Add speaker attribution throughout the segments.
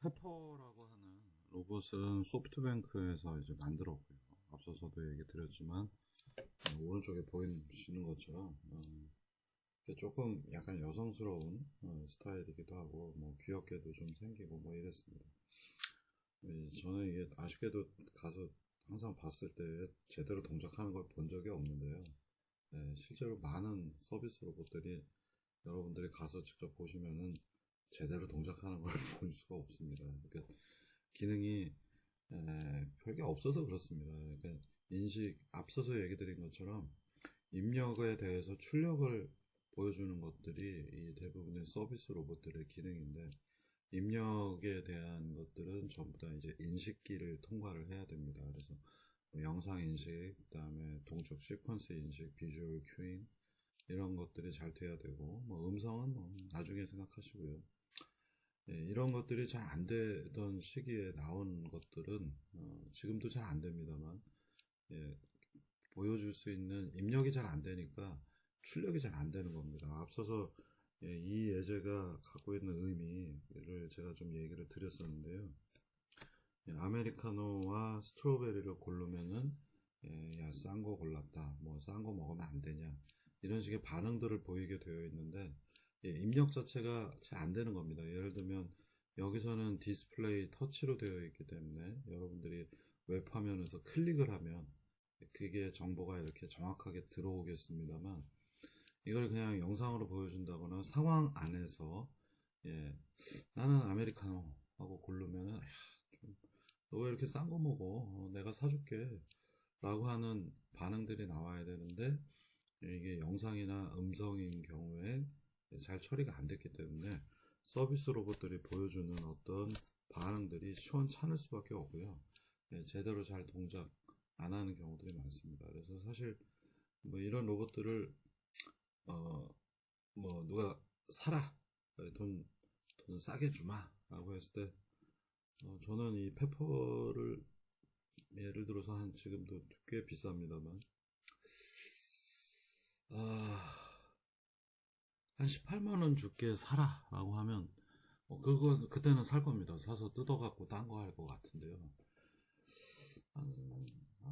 Speaker 1: 페퍼라고 하는 로봇은 소프트뱅크에서 이제 만들었고요. 앞서서도 얘기 드렸지만 오른쪽에 보이시는 것처럼 조금 약간 여성스러운 스타일이기도 하고 뭐 귀엽게도 좀 생기고 뭐 이랬습니다. 저는 이게 아쉽게도 가서 항상 봤을 때 제대로 동작하는 걸 본 적이 없는데요. 실제로 많은 서비스 로봇들이 여러분들이 가서 직접 보시면은 제대로 동작하는 걸 볼 수가 없습니다. 그러니까 기능이 별게 없어서 그렇습니다. 그러니까 인식, 앞서서 얘기 드린 것처럼 입력에 대해서 출력을 보여주는 것들이 이 대부분의 서비스 로봇들의 기능인데, 입력에 대한 것들은 전부 다 이제 인식기를 통과를 해야 됩니다. 그래서 뭐 영상 인식, 그 다음에 동적 시퀀스 인식, 비주얼 큐잉 이런 것들이 잘 돼야 되고, 뭐 음성은 뭐 나중에 생각하시고요. 이런 것들이 잘 안 되던 시기에 나온 것들은 지금도 잘 안 됩니다만, 보여줄 수 있는 입력이 잘 안 되니까 출력이 잘 안 되는 겁니다. 앞서서 이 예제가 갖고 있는 의미를 제가 좀 얘기를 드렸었는데요. 아메리카노와 스트로베리를 고르면은 야, 싼 거 골랐다, 뭐 싼 거 먹으면 안 되냐, 이런 식의 반응들을 보이게 되어 있는데, 입력 자체가 잘 안 되는 겁니다. 예를 들면 여기서는 디스플레이 터치로 되어 있기 때문에 여러분들이 웹화면에서 클릭을 하면 그게 정보가 이렇게 정확하게 들어오겠습니다만, 이걸 그냥 영상으로 보여준다거나 상황 안에서 나는 아메리카노 하고 고르면은, 너 왜 이렇게 싼 거 먹어? 내가 사줄게 라고 하는 반응들이 나와야 되는데, 이게 영상이나 음성인 경우에 잘 처리가 안 됐기 때문에 서비스 로봇들이 보여주는 어떤 반응들이 시원찮을 수밖에 없고요. 제대로 잘 동작 안 하는 경우들이 많습니다. 그래서 사실 뭐 이런 로봇들을 뭐 누가 사라, 돈 싸게 주마 라고 했을 때, 저는 이 페퍼를 예를 들어서 한 지금도 꽤 비쌉니다만 한 18만원 줄게 사라 라고 하면 그거 그때는 살 겁니다. 사서 뜯어갖고 딴 거 할 것 같은데요. 한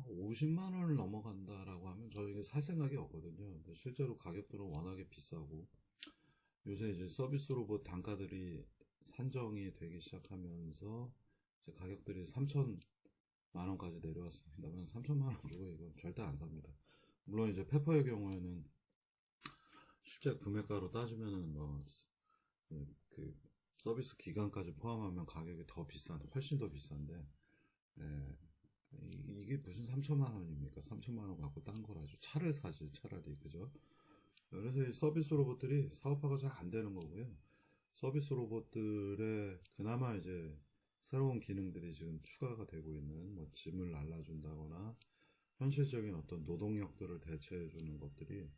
Speaker 1: 50만원을 넘어간다라고 하면 저에게 살 생각이 없거든요. 근데 실제로 가격들은 워낙에 비싸고, 요새 이제 서비스 로봇 단가들이 산정이 되기 시작하면서 이제 가격들이 3천만원까지 내려왔습니다만, 3천만원 주고 이거 절대 안 삽니다. 물론 이제 페퍼의 경우에는 실제 금액가로 따지면은 그 서비스 기간까지 포함하면 가격이 더 훨씬 더 비싼데, 예, 이게 무슨 3천만 원입니까? 3천만 원 갖고 딴 거라죠. 차를 사지 차라리, 그죠? 그래서 이 서비스 로봇들이 사업화가 잘 안 되는 거고요. 서비스 로봇들의 그나마 이제 새로운 기능들이 지금 추가가 되고 있는, 뭐 짐을 날라준다거나 현실적인 어떤 노동력들을 대체해 주는 것들이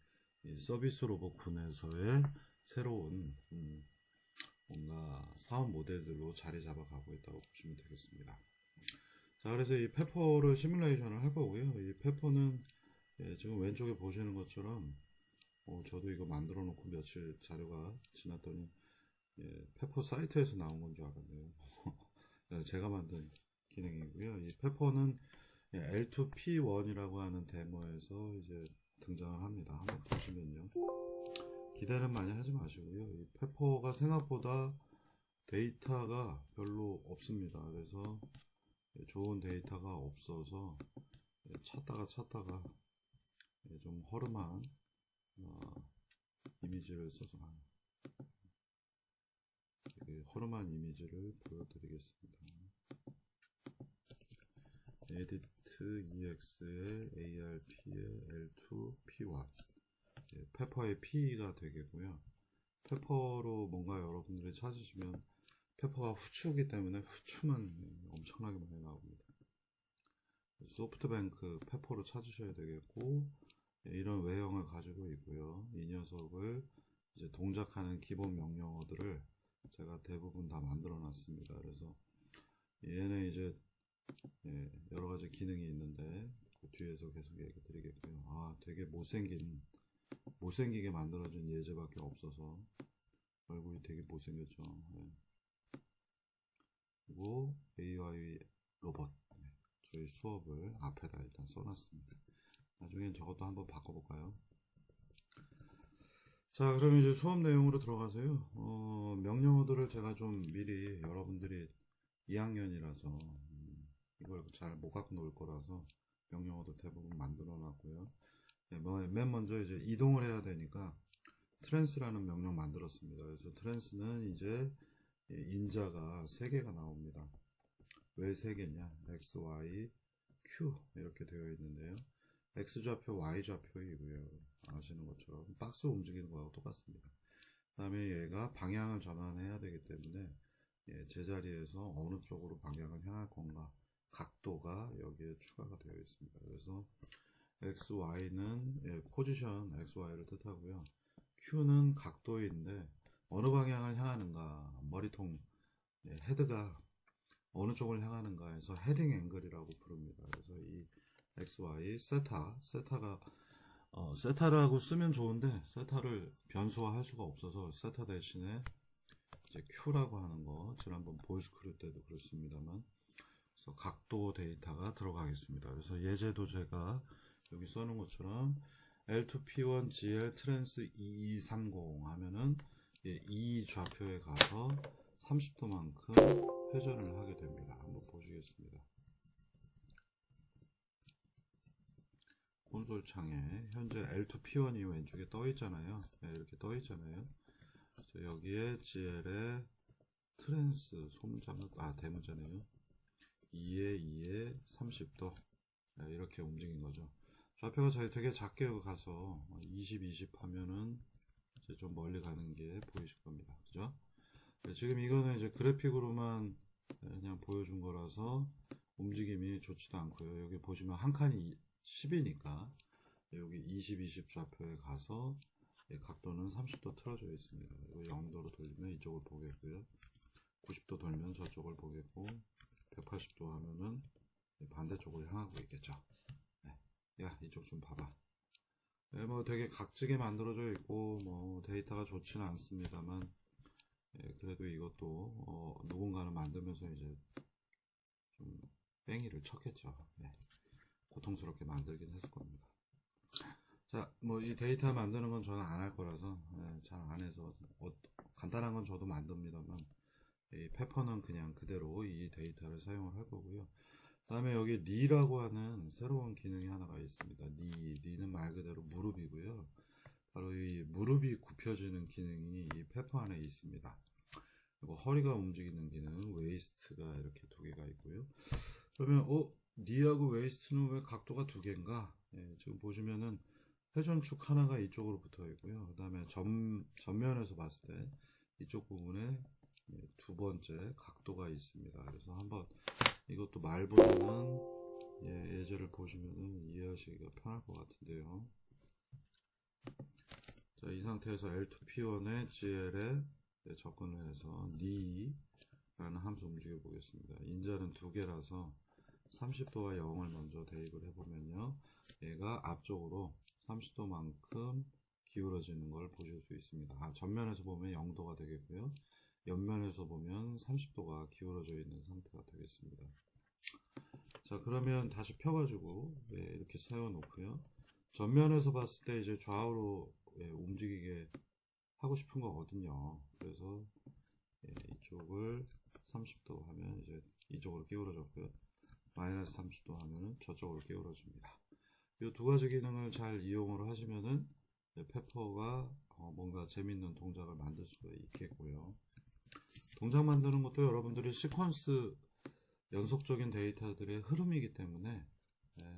Speaker 1: 이 서비스 로봇 군에서의 새로운 뭔가 사업 모델들로 자리 잡아가고 있다고 보시면 되겠습니다. 자, 그래서 이 페퍼를 시뮬레이션을 할 거고요. 이 페퍼는 지금 왼쪽에 보시는 것처럼 저도 이거 만들어 놓고 며칠 자료가 지났더니 페퍼 사이트에서 나온 건 줄 알았네요. 제가 만든 기능이고요. 이 페퍼는 L2P1이라고 하는 데모에서 이제 등장을 합니다. 한번 보시면요. 기대는 많이 하지 마시고요. 이 페퍼가 생각보다 데이터가 별로 없습니다. 그래서 좋은 데이터가 없어서 찾다가 좀 허름한 이미지를 써서 허름한 이미지를 보여드리겠습니다. 에디트 EX의 ARP의 L2P1, 페퍼의 P가 되겠고요. 페퍼로 뭔가 여러분들이 찾으시면 페퍼가 후추기 때문에 후추만 엄청나게 많이 나옵니다. 소프트뱅크 페퍼로 찾으셔야 되겠고, 이런 외형을 가지고 있고요. 이 녀석을 이제 동작하는 기본 명령어들을 제가 대부분 다 만들어 놨습니다. 그래서 얘는 이제 여러 가지 기능이 있는데 그 뒤에서 계속 얘기 드리겠고요. 되게 못생기게 만들어진 예제밖에 없어서 얼굴이 되게 못생겼죠. 그리고 AI 로봇. 저희 수업을 앞에다 일단 써놨습니다. 나중엔 저것도 한번 바꿔볼까요? 자, 그럼 이제 수업 내용으로 들어가세요. 명령어들을 제가 좀 미리 여러분들이 2학년이라서 이걸 잘 못 갖고 놀 거라서 명령어도 대부분 만들어 놨고요. 네, 맨 먼저 이제 이동을 해야 되니까 트랜스라는 명령 만들었습니다. 그래서 트랜스는 이제 인자가 3개가 나옵니다. 왜 3개냐? X, Y, Q 이렇게 되어 있는데요. X좌표, Y좌표이고요. 아시는 것처럼 박스 움직이는 거하고 똑같습니다. 그 다음에 얘가 방향을 전환해야 되기 때문에 제자리에서 어느 쪽으로 방향을 향할 건가 각도가 여기에 추가가 되어 있습니다. 그래서 XY는 포지션 XY를 뜻하고요. Q는 각도인데 어느 방향을 향하는가, 머리통 헤드가 어느 쪽을 향하는가 해서 헤딩 앵글이라고 부릅니다. 그래서 이 XY 세타가 세타라고 쓰면 좋은데 세타를 변수화할 수가 없어서 세타 대신에 이제 Q라고 하는 거 지난번 보이스크루 때도 그렇습니다만 그래서 각도 데이터가 들어가겠습니다. 그래서 예제도 제가 여기 써놓은 것처럼 L2P1 GL 트랜스 2230 하면은 이 좌표에 가서 30도만큼 회전을 하게 됩니다. 한번 보시겠습니다. 콘솔 창에 현재 L2P1이 왼쪽에 떠 있잖아요. 이렇게 떠 있잖아요. 그래서 여기에 GL의 트랜스 소문자는 대문자네요. 2에 30도 이렇게 움직인 거죠. 좌표가 되게 작게 가서 20 하면은 이제 좀 멀리 가는 게 보이실 겁니다. 그죠? 지금 이거는 이제 그래픽으로만 그냥 보여준 거라서 움직임이 좋지도 않고요. 여기 보시면 한 칸이 10이니까 여기 20 좌표에 가서 각도는 30도 틀어져 있습니다. 그리고 0도로 돌리면 이쪽을 보겠고요. 90도 돌면 저쪽을 보겠고 180도 하면은 반대쪽을 향하고 있겠죠. 야, 이쪽 좀 봐봐. 뭐 되게 각지게 만들어져 있고 뭐 데이터가 좋지는 않습니다만 그래도 이것도 누군가는 만들면서 이제 좀 뺑이를 쳤겠죠. 고통스럽게 만들긴 했을 겁니다. 자, 뭐 이 데이터 만드는 건 저는 안 할 거라서 잘 안 해서 간단한 건 저도 만듭니다만 이 페퍼는 그냥 그대로 이 데이터를 사용을 할 거고요. 그 다음에 여기 니라고 하는 새로운 기능이 하나가 있습니다. 니는 말 그대로 무릎이고요. 바로 이 무릎이 굽혀지는 기능이 이 페퍼 안에 있습니다. 그리고 허리가 움직이는 기능, 웨이스트가 이렇게 2개가 있고요. 그러면 니하고 웨이스트는 왜 각도가 2개인가? 지금 보시면은 회전축 하나가 이쪽으로 붙어 있고요. 그 다음에 전면에서 봤을 때 이쪽 부분에 2번째 각도가 있습니다. 그래서 한번 이것도 말보다는 예제를 보시면은 이해하시기가 편할 것 같은데요. 자, 이 상태에서 L2P1의 GL에 접근을 해서 니라는 함수 움직여 보겠습니다. 인자는 2개라서 30도와 0을 먼저 대입을 해보면요. 얘가 앞쪽으로 30도만큼 기울어지는 걸 보실 수 있습니다. 전면에서 보면 0도가 되겠고요. 옆면에서 보면 30도가 기울어져 있는 상태가 되겠습니다. 자, 그러면 다시 펴가지고 이렇게 세워 놓고요. 전면에서 봤을 때 이제 좌우로 움직이게 하고 싶은 거거든요. 그래서 이쪽을 30도 하면 이제 이쪽으로 기울어졌고요. 마이너스 30도 하면은 저쪽으로 기울어집니다. 이 2가지 기능을 잘 이용을 하시면은 페퍼가 뭔가 재밌는 동작을 만들 수가 있겠고요. 동작 만드는 것도 여러분들이 시퀀스 연속적인 데이터들의 흐름이기 때문에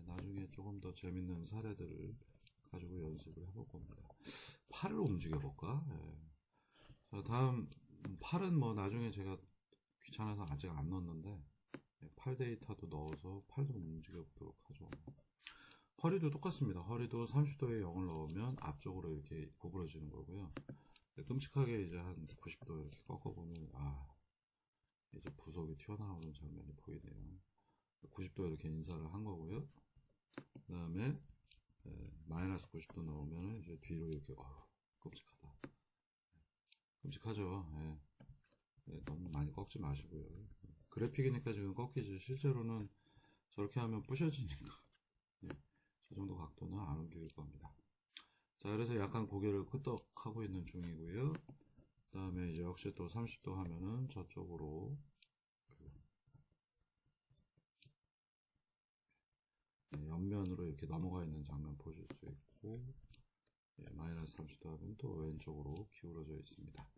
Speaker 1: 나중에 조금 더 재밌는 사례들을 가지고 연습을 해볼 겁니다. 팔을 움직여 볼까? 자, 다음 팔은 뭐 나중에 제가 귀찮아서 아직 안 넣었는데 팔 데이터도 넣어서 팔도 움직여 보도록 하죠. 허리도 똑같습니다. 허리도 30도에 0을 넣으면 앞쪽으로 이렇게 구부러지는 거고요. 끔찍하게 이제 한 90도 이렇게 꺾어보면 이제 부속이 튀어나오는 장면이 보이네요. 90도 이렇게 인사를 한 거고요. 그 다음에 마이너스 90도 넣으면 이제 뒤로 이렇게 끔찍하다. 끔찍하죠. 너무 많이 꺾지 마시고요. 그래픽이니까 지금 꺾이지. 실제로는 저렇게 하면 부셔지니까. 예, 저 정도 각도는 안 움직일 겁니다. 자, 그래서 약간 고개를 끄덕하고 있는 중이고요. 그 다음에 이제 역시 또 30도 하면은 저쪽으로 옆면으로 이렇게 넘어가 있는 장면 보실 수 있고, 마이너스 30도 하면 또 왼쪽으로 기울어져 있습니다.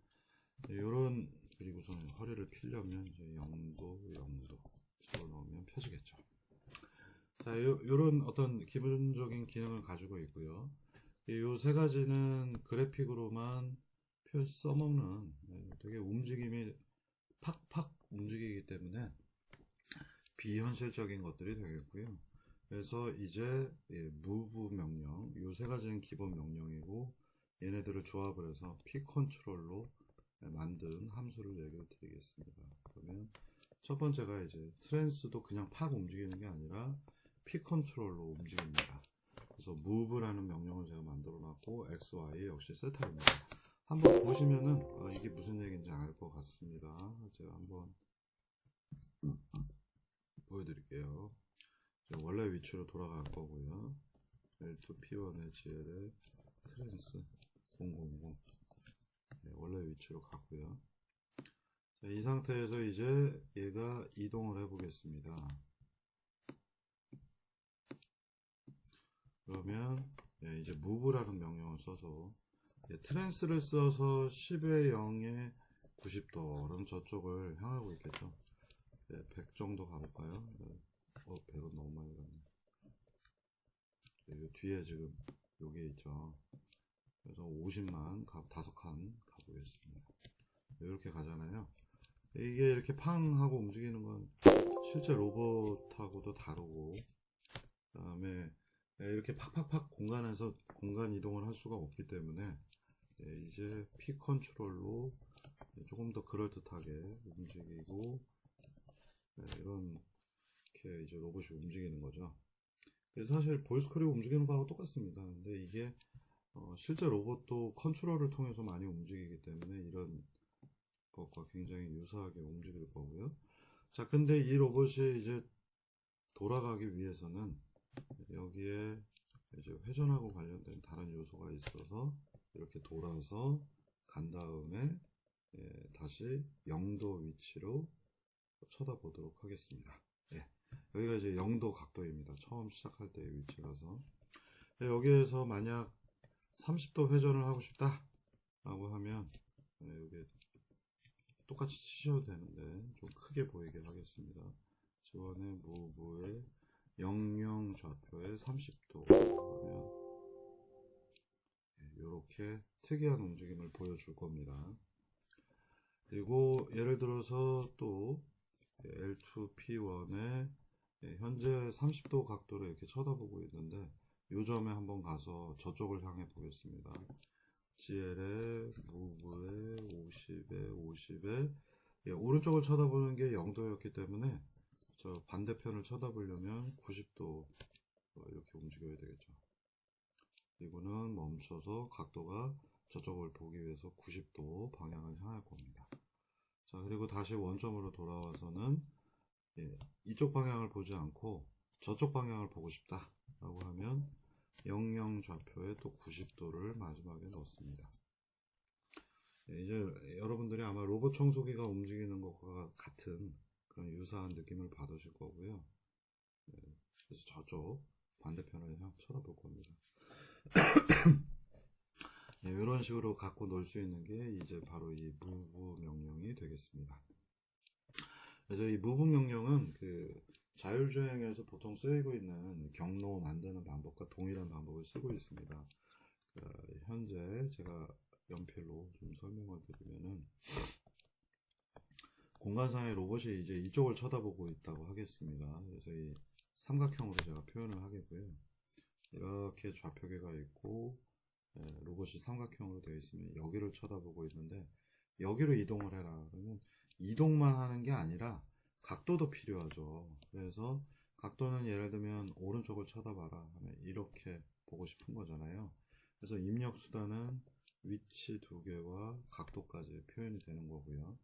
Speaker 1: 이런, 그리고서는 허리를 피려면 이제 0도, 0도 집어넣으면 펴지겠죠. 자, 요런 어떤 기본적인 기능을 가지고 있고요. 요 세 가지는 그래픽으로만 써먹는 되게 움직임이 팍팍 움직이기 때문에 비현실적인 것들이 되겠고요. 그래서 이제 move 명령, 요 세 가지는 기본 명령이고 얘네들을 조합을 해서 P 컨트롤로 만든 함수를 얘기를 드리겠습니다. 그러면 첫 번째가 이제 트랜스도 그냥 팍 움직이는 게 아니라 P 컨트롤로 움직입니다. 그래서 move라는 명령을 제가 만들어 놨고 x, y 역시 세타입니다. 한번 보시면은 이게 무슨 얘기인지 알 것 같습니다. 제가 한번 보여드릴게요. 원래 위치로 돌아갈 거고요. L2P1의 GL의 트랜스 000 원래 위치로 갔고요. 자, 이 상태에서 이제 얘가 이동을 해 보겠습니다. 그러면 이제 move라는 명령을 써서 트랜스를 써서 10의 0에 90도 그럼 저쪽을 향하고 있겠죠. 100 정도 가볼까요? 100은 너무 많이 갔네. 뒤에 지금 여기 있죠. 그래서 50만 5칸 가보겠습니다. 이렇게 가잖아요. 이게 이렇게 팡 하고 움직이는 건 실제 로봇하고도 다르고, 그 다음에 이렇게 팍팍팍 공간에서 공간 이동을 할 수가 없기 때문에 이제 P 컨트롤로 조금 더 그럴듯하게 움직이고, 이렇게 이제 로봇이 움직이는 거죠. 사실 보이스크립 움직이는 거하고 똑같습니다. 근데 이게 실제 로봇도 컨트롤을 통해서 많이 움직이기 때문에 이런 것과 굉장히 유사하게 움직일 거고요. 자, 근데 이 로봇이 이제 돌아가기 위해서는 여기에 이제 회전하고 관련된 다른 요소가 있어서 이렇게 돌아서 간 다음에 다시 0도 위치로 쳐다보도록 하겠습니다. 여기가 이제 0도 각도입니다. 처음 시작할 때의 위치라서. 여기에서 만약 30도 회전을 하고 싶다 라고 하면 여기 똑같이 치셔도 되는데 좀 크게 보이게 하겠습니다. 지원의 무브의 00 좌표에 30도 하면 이렇게 특이한 움직임을 보여줄 겁니다. 그리고 예를 들어서 또 L2P1에 현재 30도 각도로 이렇게 쳐다보고 있는데 이 점에 한번 가서 저쪽을 향해 보겠습니다. GL에 무브에 50에 50에 오른쪽을 쳐다보는 게 0도였기 때문에 저 반대편을 쳐다보려면 90도 이렇게 움직여야 되겠죠. 그리고는 멈춰서 각도가 저쪽을 보기 위해서 90도 방향을 향할 겁니다. 자, 그리고 다시 원점으로 돌아와서는 이쪽 방향을 보지 않고 저쪽 방향을 보고 싶다 라고 하면 00 좌표에 또 90도를 마지막에 넣습니다. 이제 여러분들이 아마 로봇 청소기가 움직이는 것과 같은 그런 유사한 느낌을 받으실 거고요. 그래서 저쪽 반대편을 향 쳐다볼 겁니다. 이런 식으로 갖고 놀 수 있는 게 이제 바로 이 move 명령이 되겠습니다. 그래서 이 move 명령은 그 자율주행에서 보통 쓰이고 있는 경로 만드는 방법과 동일한 방법을 쓰고 있습니다. 현재 제가 연필로 좀 설명을 드리면은 공간상의 로봇이 이제 이쪽을 쳐다보고 있다고 하겠습니다. 그래서 이 삼각형으로 제가 표현을 하겠고요. 이렇게 좌표계가 있고 로봇이 삼각형으로 되어 있으면 여기를 쳐다보고 있는데 여기로 이동을 해라 그러면 이동만 하는 게 아니라 각도도 필요하죠. 그래서 각도는 예를 들면 오른쪽을 쳐다봐라 하면 이렇게 보고 싶은 거잖아요. 그래서 입력 수단은 위치 2개와 각도까지 표현이 되는 거고요.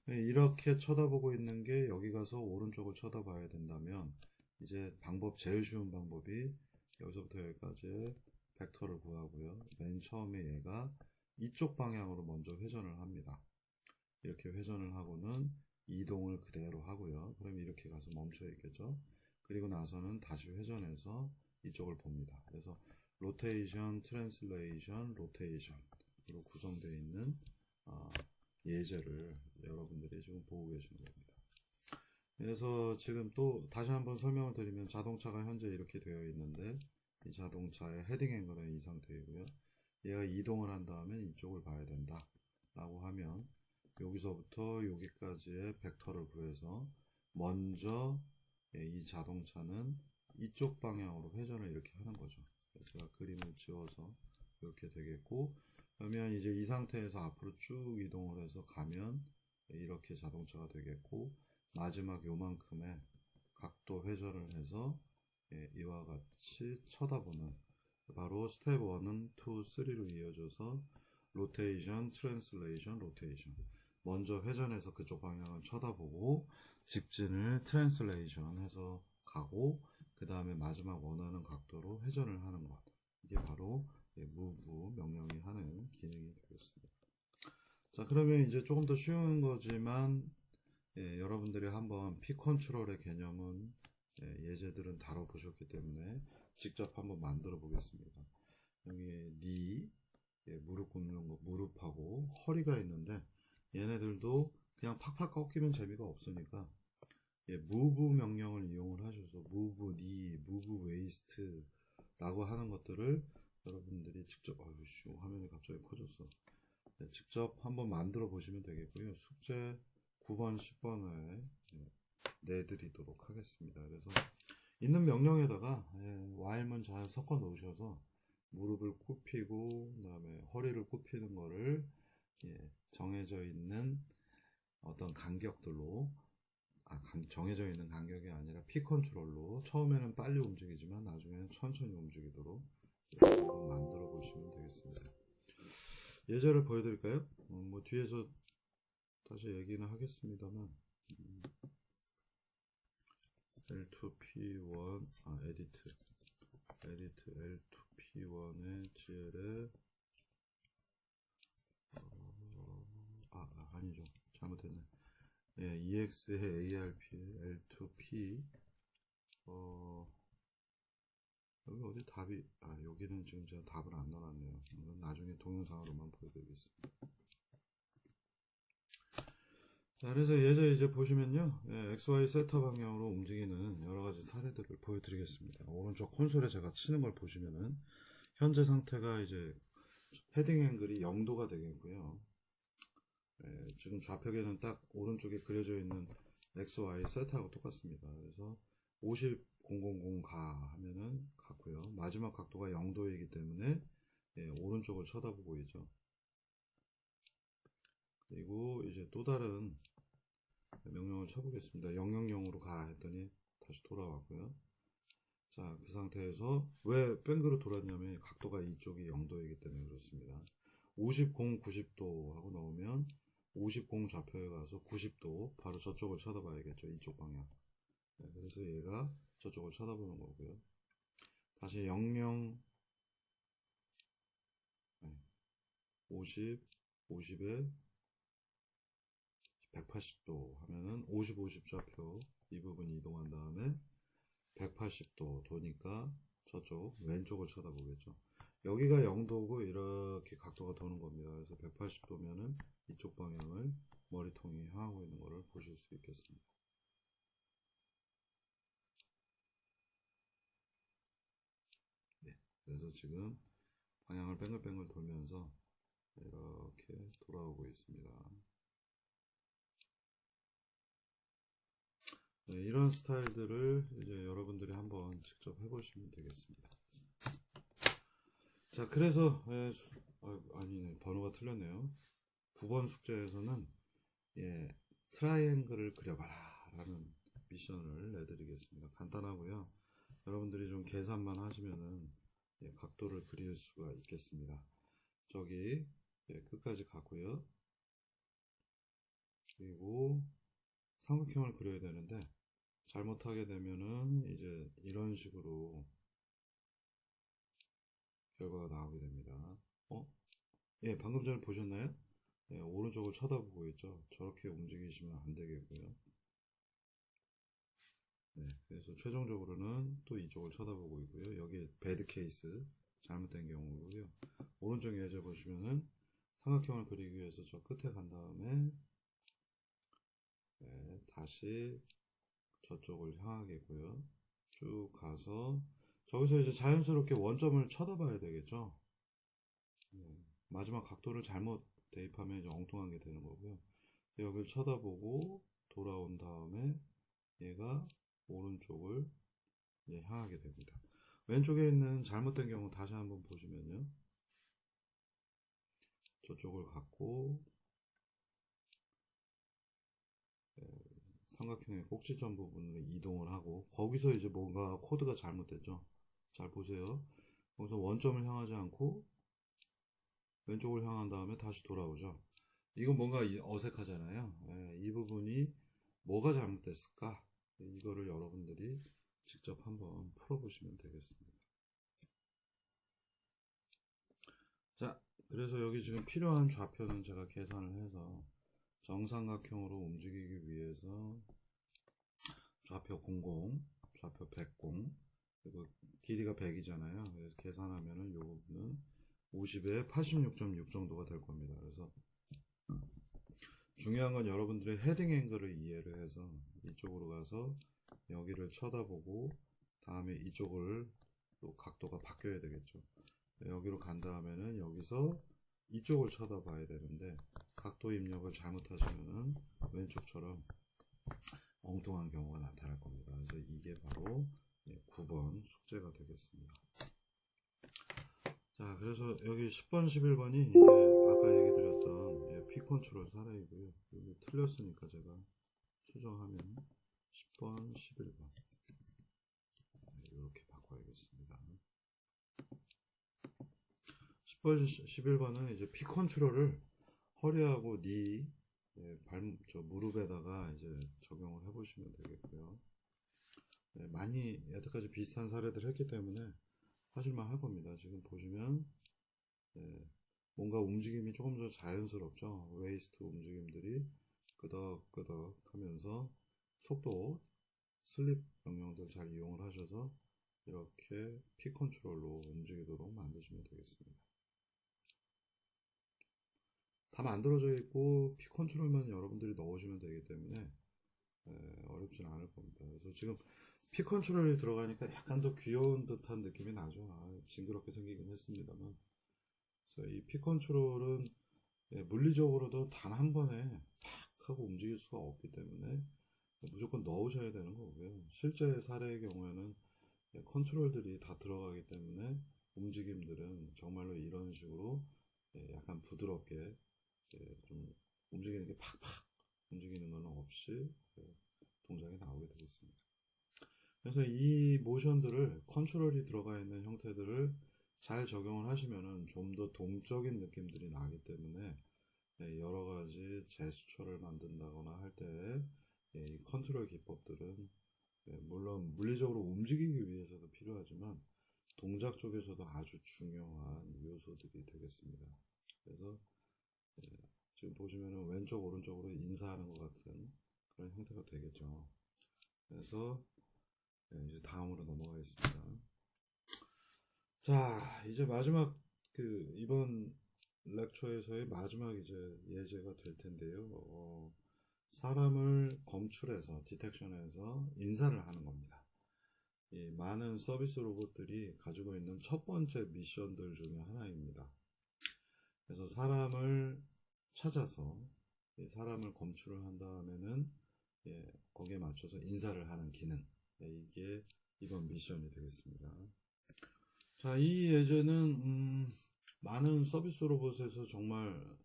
Speaker 1: 이렇게 쳐다보고 있는 게 여기 가서 오른쪽을 쳐다봐야 된다면 이제 제일 쉬운 방법이 여기서부터 여기까지 벡터를 구하고요. 맨 처음에 얘가 이쪽 방향으로 먼저 회전을 합니다. 이렇게 회전을 하고는 이동을 그대로 하고요. 그럼 이렇게 가서 멈춰 있겠죠. 그리고 나서는 다시 회전해서 이쪽을 봅니다. 그래서 로테이션, 트랜슬레이션, 로테이션으로 구성되어 있는 예제를 여러분들이 지금 보고 계시는 겁니다. 그래서 지금 또 다시 한번 설명을 드리면 자동차가 현재 이렇게 되어 있는데 이 자동차의 헤딩 앵글은 이 상태이고요. 얘가 이동을 한 다음에 이쪽을 봐야 된다 라고 하면 여기서부터 여기까지의 벡터를 구해서 먼저 이 자동차는 이쪽 방향으로 회전을 이렇게 하는 거죠. 제가 그림을 지워서 이렇게 되겠고, 그러면 이제 이 상태에서 앞으로 쭉 이동을 해서 가면 이렇게 자동차가 되겠고, 마지막 요만큼의 각도 회전을 해서 이와 같이 쳐다보는, 바로 스텝 1은 2, 3로 이어져서 로테이션, 트랜슬레이션, 로테이션. 먼저 회전해서 그쪽 방향을 쳐다보고 직진을 트랜슬레이션 해서 가고 그 다음에 마지막 원하는 각도로 회전을 하는 것. 이게 바로 move 명령이 하는 기능이 되겠습니다. 자, 그러면 이제 조금 더 쉬운 거지만 여러분들이 한번 피 컨트롤의 개념은 예제들은 다뤄보셨기 때문에 직접 한번 만들어 보겠습니다. 여기 무릎 꿇는 거, 무릎하고 허리가 있는데 얘네들도 그냥 팍팍 꺾이면 재미가 없으니까 move 명령을 이용을 하셔서 move knee, move waist 라고 하는 것들을 여러분들이 직접 화면이 갑자기 커졌어. 직접 한번 만들어 보시면 되겠고요. 숙제 9번, 10번에 내드리도록 하겠습니다. 그래서 있는 명령에다가 while문 잘 섞어 놓으셔서 무릎을 굽히고 그다음에 허리를 굽히는 거를 정해져 있는 어떤 간격들로 정해져 있는 간격이 아니라 피 컨트롤로 처음에는 빨리 움직이지만 나중에는 천천히 움직이도록 이렇게 한번 만들어 보시면 되겠습니다. 예제를 보여드릴까요? 뭐 뒤에서 다시 얘기는 하겠습니다만 L2P1 에디트 L2P1의 GL에 아니죠, 잘못했네. EX의 ARP의 L2P 여기 어디 답이 여기는 지금 제가 답을 안 넣어놨네요. 이건 나중에 동영상으로만 보여드리겠습니다. 자, 그래서 예제 이제 보시면요, XY 세터 방향으로 움직이는 여러가지 사례들을 보여드리겠습니다. 오른쪽 콘솔에 제가 치는 걸 보시면은 현재 상태가 이제 헤딩 앵글이 0도가 되겠고요. 지금 좌표계는 딱 오른쪽에 그려져 있는 XY 세트하고 똑같습니다. 그래서 50, 000 가 하면은 같고요. 마지막 각도가 0도이기 때문에 오른쪽을 쳐다보고 있죠. 그리고 이제 또 다른 명령을 쳐보겠습니다. 000으로 가 했더니 다시 돌아왔고요. 자, 그 상태에서 왜 뺑그로 돌았냐면 각도가 이쪽이 0도이기 때문에 그렇습니다. 50, 90도 하고 넣으면 50 좌표에 가서 90도 바로 저쪽을 쳐다봐야겠죠. 이쪽 방향. 그래서 얘가 저쪽을 쳐다보는 거고요. 다시 00 50 50에 180도 하면은 50 좌표 이 부분 이동한 다음에 180도 도니까 저쪽 왼쪽을 쳐다보겠죠. 여기가 0도고 이렇게 각도가 도는 겁니다. 그래서 180도면은 이쪽 방향을 머리통이 향하고 있는 것을 보실 수 있겠습니다. 그래서 지금 방향을 뱅글뱅글 돌면서 이렇게 돌아오고 있습니다. 이런 스타일들을 이제 여러분들이 한번 직접 해보시면 되겠습니다. 자, 그래서 아니네, 번호가 틀렸네요. 9번 숙제에서는 트라이앵글을 그려봐라 라는 미션을 내드리겠습니다. 간단하고요. 여러분들이 좀 계산만 하시면은 각도를 그릴 수가 있겠습니다. 저기 끝까지 가고요. 그리고 삼각형을 그려야 되는데 잘못하게 되면은 이제 이런 식으로 결과가 나오게 됩니다. 예, 방금 전에 보셨나요? 예, 오른쪽을 쳐다보고 있죠. 저렇게 움직이시면 안 되겠고요. 네, 그래서 최종적으로는 또 이쪽을 쳐다보고 있고요. 여기 배드 케이스, 잘못된 경우고요. 오른쪽 예제 보시면은 삼각형을 그리기 위해서 저 끝에 간 다음에 네, 다시 저쪽을 향하겠고요. 쭉 가서 저기서 이제 자연스럽게 원점을 쳐다봐야 되겠죠. 네, 마지막 각도를 잘못 대입하면 이제 엉뚱한 게 되는 거고요. 여기를 쳐다보고 돌아온 다음에 얘가 오른쪽을 향하게 됩니다. 왼쪽에 있는 잘못된 경우 다시 한번 보시면요. 저쪽을 갖고 삼각형의 꼭지점 부분을 이동을 하고 거기서 이제 뭔가 코드가 잘못됐죠. 잘 보세요. 거기서 원점을 향하지 않고 왼쪽을 향한 다음에 다시 돌아오죠. 이건 뭔가 어색하잖아요. 이 부분이 뭐가 잘못됐을까? 이거를 여러분들이 직접 한번 풀어보시면 되겠습니다. 자, 그래서 여기 지금 필요한 좌표는 제가 계산을 해서 정삼각형으로 움직이기 위해서 좌표 00, 좌표 100, 그리고 길이가 100이잖아요. 그래서 계산하면은 요 부분은 50에 86.6 정도가 될 겁니다. 그래서 중요한 건 여러분들의 헤딩 앵글을 이해를 해서 이쪽으로 가서 여기를 쳐다보고 다음에 이쪽을 또 각도가 바뀌어야 되겠죠. 여기로 간 다음에는 여기서 이쪽을 쳐다봐야 되는데 각도 입력을 잘못하시면은 왼쪽처럼 엉뚱한 경우가 나타날 겁니다. 그래서 이게 바로 9번 숙제가 되겠습니다. 자, 그래서 여기 10번, 11번이 이게 아까 얘기 드렸던 P 컨트롤 사례이고요. 여기 틀렸으니까 제가 수정하면 10번, 11번 이렇게 바꿔야겠습니다. 10번, 11번은 이제 P 컨트롤을 허리하고 니 무릎에다가 이제 적용을 해보시면 되겠고요. 네, 많이 여태까지 비슷한 사례들 했기 때문에 하실만 할 겁니다. 지금 보시면 뭔가 움직임이 조금 더 자연스럽죠. 웨이스트 움직임들이 끄덕끄덕 하면서 속도, 슬립 명령들 잘 이용을 하셔서 이렇게 P 컨트롤로 움직이도록 만드시면 되겠습니다. 다 만들어져 있고 P 컨트롤만 여러분들이 넣으시면 되기 때문에 어렵진 않을 겁니다. 그래서 지금 P 컨트롤이 들어가니까 약간 더 귀여운 듯한 느낌이 나죠. 징그럽게 생기긴 했습니다만. 그래서 이 P 컨트롤은 물리적으로도 단 한 번에 팍 하고 움직일 수가 없기 때문에 무조건 넣으셔야 되는 거고요. 실제 사례의 경우에는 컨트롤들이 다 들어가기 때문에 움직임들은 정말로 이런 식으로 약간 부드럽게 좀 움직이는 게 팍팍 움직이는 건 없이 동작이 나오게 되겠습니다. 그래서 이 모션들을 컨트롤이 들어가 있는 형태들을 잘 적용을 하시면은 좀 더 동적인 느낌들이 나기 때문에 여러 가지 제스처를 만든다거나 할 때 이 컨트롤 기법들은 물론 물리적으로 움직이기 위해서도 필요하지만 동작 쪽에서도 아주 중요한 요소들이 되겠습니다. 그래서 지금 보시면은 왼쪽 오른쪽으로 인사하는 것 같은 그런 형태가 되겠죠. 그래서 이제 다음으로 넘어가겠습니다. 자, 이제 마지막 이번 렉처에서의 마지막 이제 예제가 될 텐데요. 사람을 검출해서 디텍션해서 인사를 하는 겁니다. 이 많은 서비스 로봇들이 가지고 있는 첫 번째 미션들 중에 하나입니다. 그래서 사람을 찾아서 사람을 검출을 한 다음에는 거기에 맞춰서 인사를 하는 기능, 이게 이번 미션이 되겠습니다. 자, 이 예제는 많은 서비스 로봇에서 정말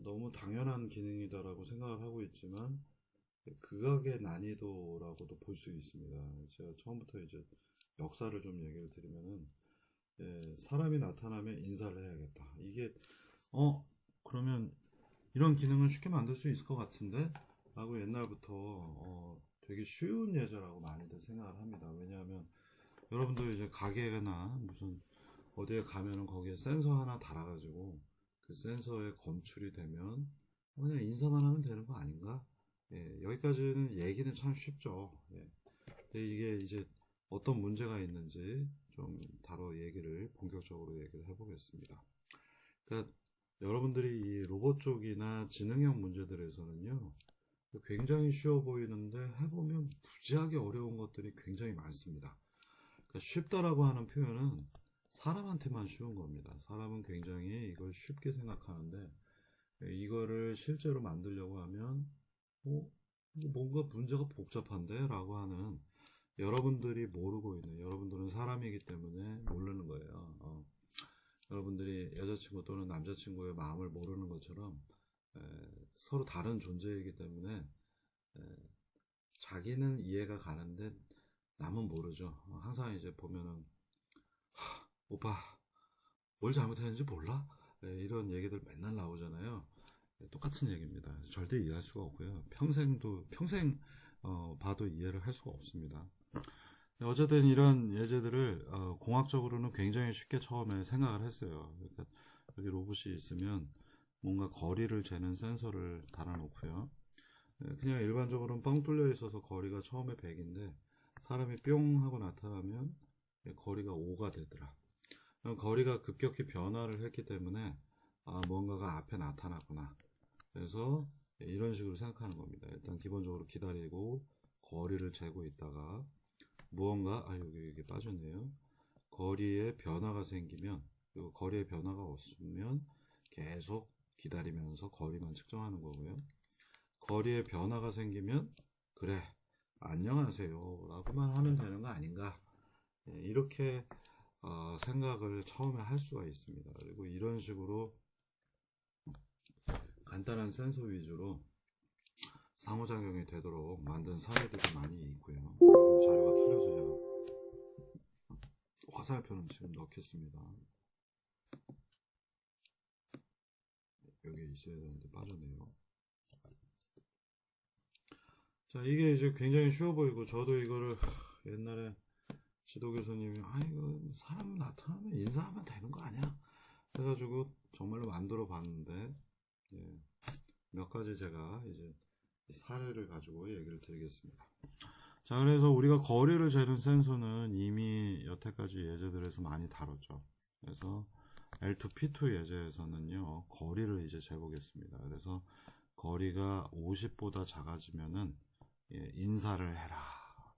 Speaker 1: 너무 당연한 기능이다라고 생각을 하고 있지만 극악의 난이도라고도 볼 수 있습니다. 제가 처음부터 이제 역사를 좀 얘기를 드리면은 사람이 나타나면 인사를 해야겠다. 이게 그러면 이런 기능을 쉽게 만들 수 있을 것 같은데 라고 옛날부터 되게 쉬운 예제라고 많이들 생각을 합니다. 왜냐하면 여러분들 이제 가게나 무슨 어디에 가면은 거기에 센서 하나 달아가지고 그 센서에 검출이 되면 그냥 인사만 하면 되는 거 아닌가? 예, 여기까지는 얘기는 참 쉽죠. 예. 근데 이게 이제 어떤 문제가 있는지 좀 얘기를 본격적으로 얘기를 해보겠습니다. 그러니까 여러분들이 이 로봇 쪽이나 지능형 문제들에서는요, 굉장히 쉬워 보이는데 해보면 무지하게 어려운 것들이 굉장히 많습니다. 그러니까 쉽다라고 하는 표현은 사람한테만 쉬운 겁니다. 사람은 굉장히 이걸 쉽게 생각하는데 이거를 실제로 만들려고 하면 뭔가 문제가 복잡한데? 라고 하는 여러분들이 모르고 있는, 여러분들은 사람이기 때문에 모르는 거예요. 여러분들이 여자친구 또는 남자친구의 마음을 모르는 것처럼 서로 다른 존재이기 때문에 자기는 이해가 가는데 남은 모르죠. 항상 이제 보면은 오빠 뭘 잘못했는지 몰라? 이런 얘기들 맨날 나오잖아요. 똑같은 얘기입니다. 절대 이해할 수가 없고요. 평생 봐도 이해를 할 수가 없습니다. 어쨌든 이런 예제들을 공학적으로는 굉장히 쉽게 처음에 생각을 했어요. 그러니까 여기 로봇이 있으면 뭔가 거리를 재는 센서를 달아놓고요. 그냥 일반적으로는 뻥 뚫려 있어서 거리가 처음에 100인데 사람이 뿅 하고 나타나면 거리가 5가 되더라. 거리가 급격히 변화를 했기 때문에 뭔가가 앞에 나타났구나. 그래서 이런 식으로 생각하는 겁니다. 일단 기본적으로 기다리고 거리를 재고 있다가 무언가 여기 빠졌네요. 거리에 변화가 생기면, 그리고 거리에 변화가 없으면 계속 기다리면서 거리만 측정하는 거고요. 거리에 변화가 생기면 그래 안녕하세요 라고만 하면 되는 거 아닌가, 이렇게 생각을 처음에 할 수가 있습니다. 그리고 이런 식으로 간단한 센서 위주로 상호작용이 되도록 만든 사례들이 많이 있고요. 자료가 틀려서 제가 화살표는 지금 넣겠습니다. 여기 있어야 되는데 빠졌네요. 자, 이게 이제 굉장히 쉬워 보이고 저도 이거를 옛날에 지도 교수님이 이거 사람 나타나면 인사하면 되는 거 아니야? 그래가지고 정말로 만들어 봤는데 몇 가지 제가 이제 사례를 가지고 얘기를 드리겠습니다. 자, 그래서 우리가 거리를 재는 센서는 이미 여태까지 예제들에서 많이 다뤘죠. 그래서 L2P2 예제에서는요, 거리를 이제 재보겠습니다. 그래서 거리가 50보다 작아지면은 인사를 해라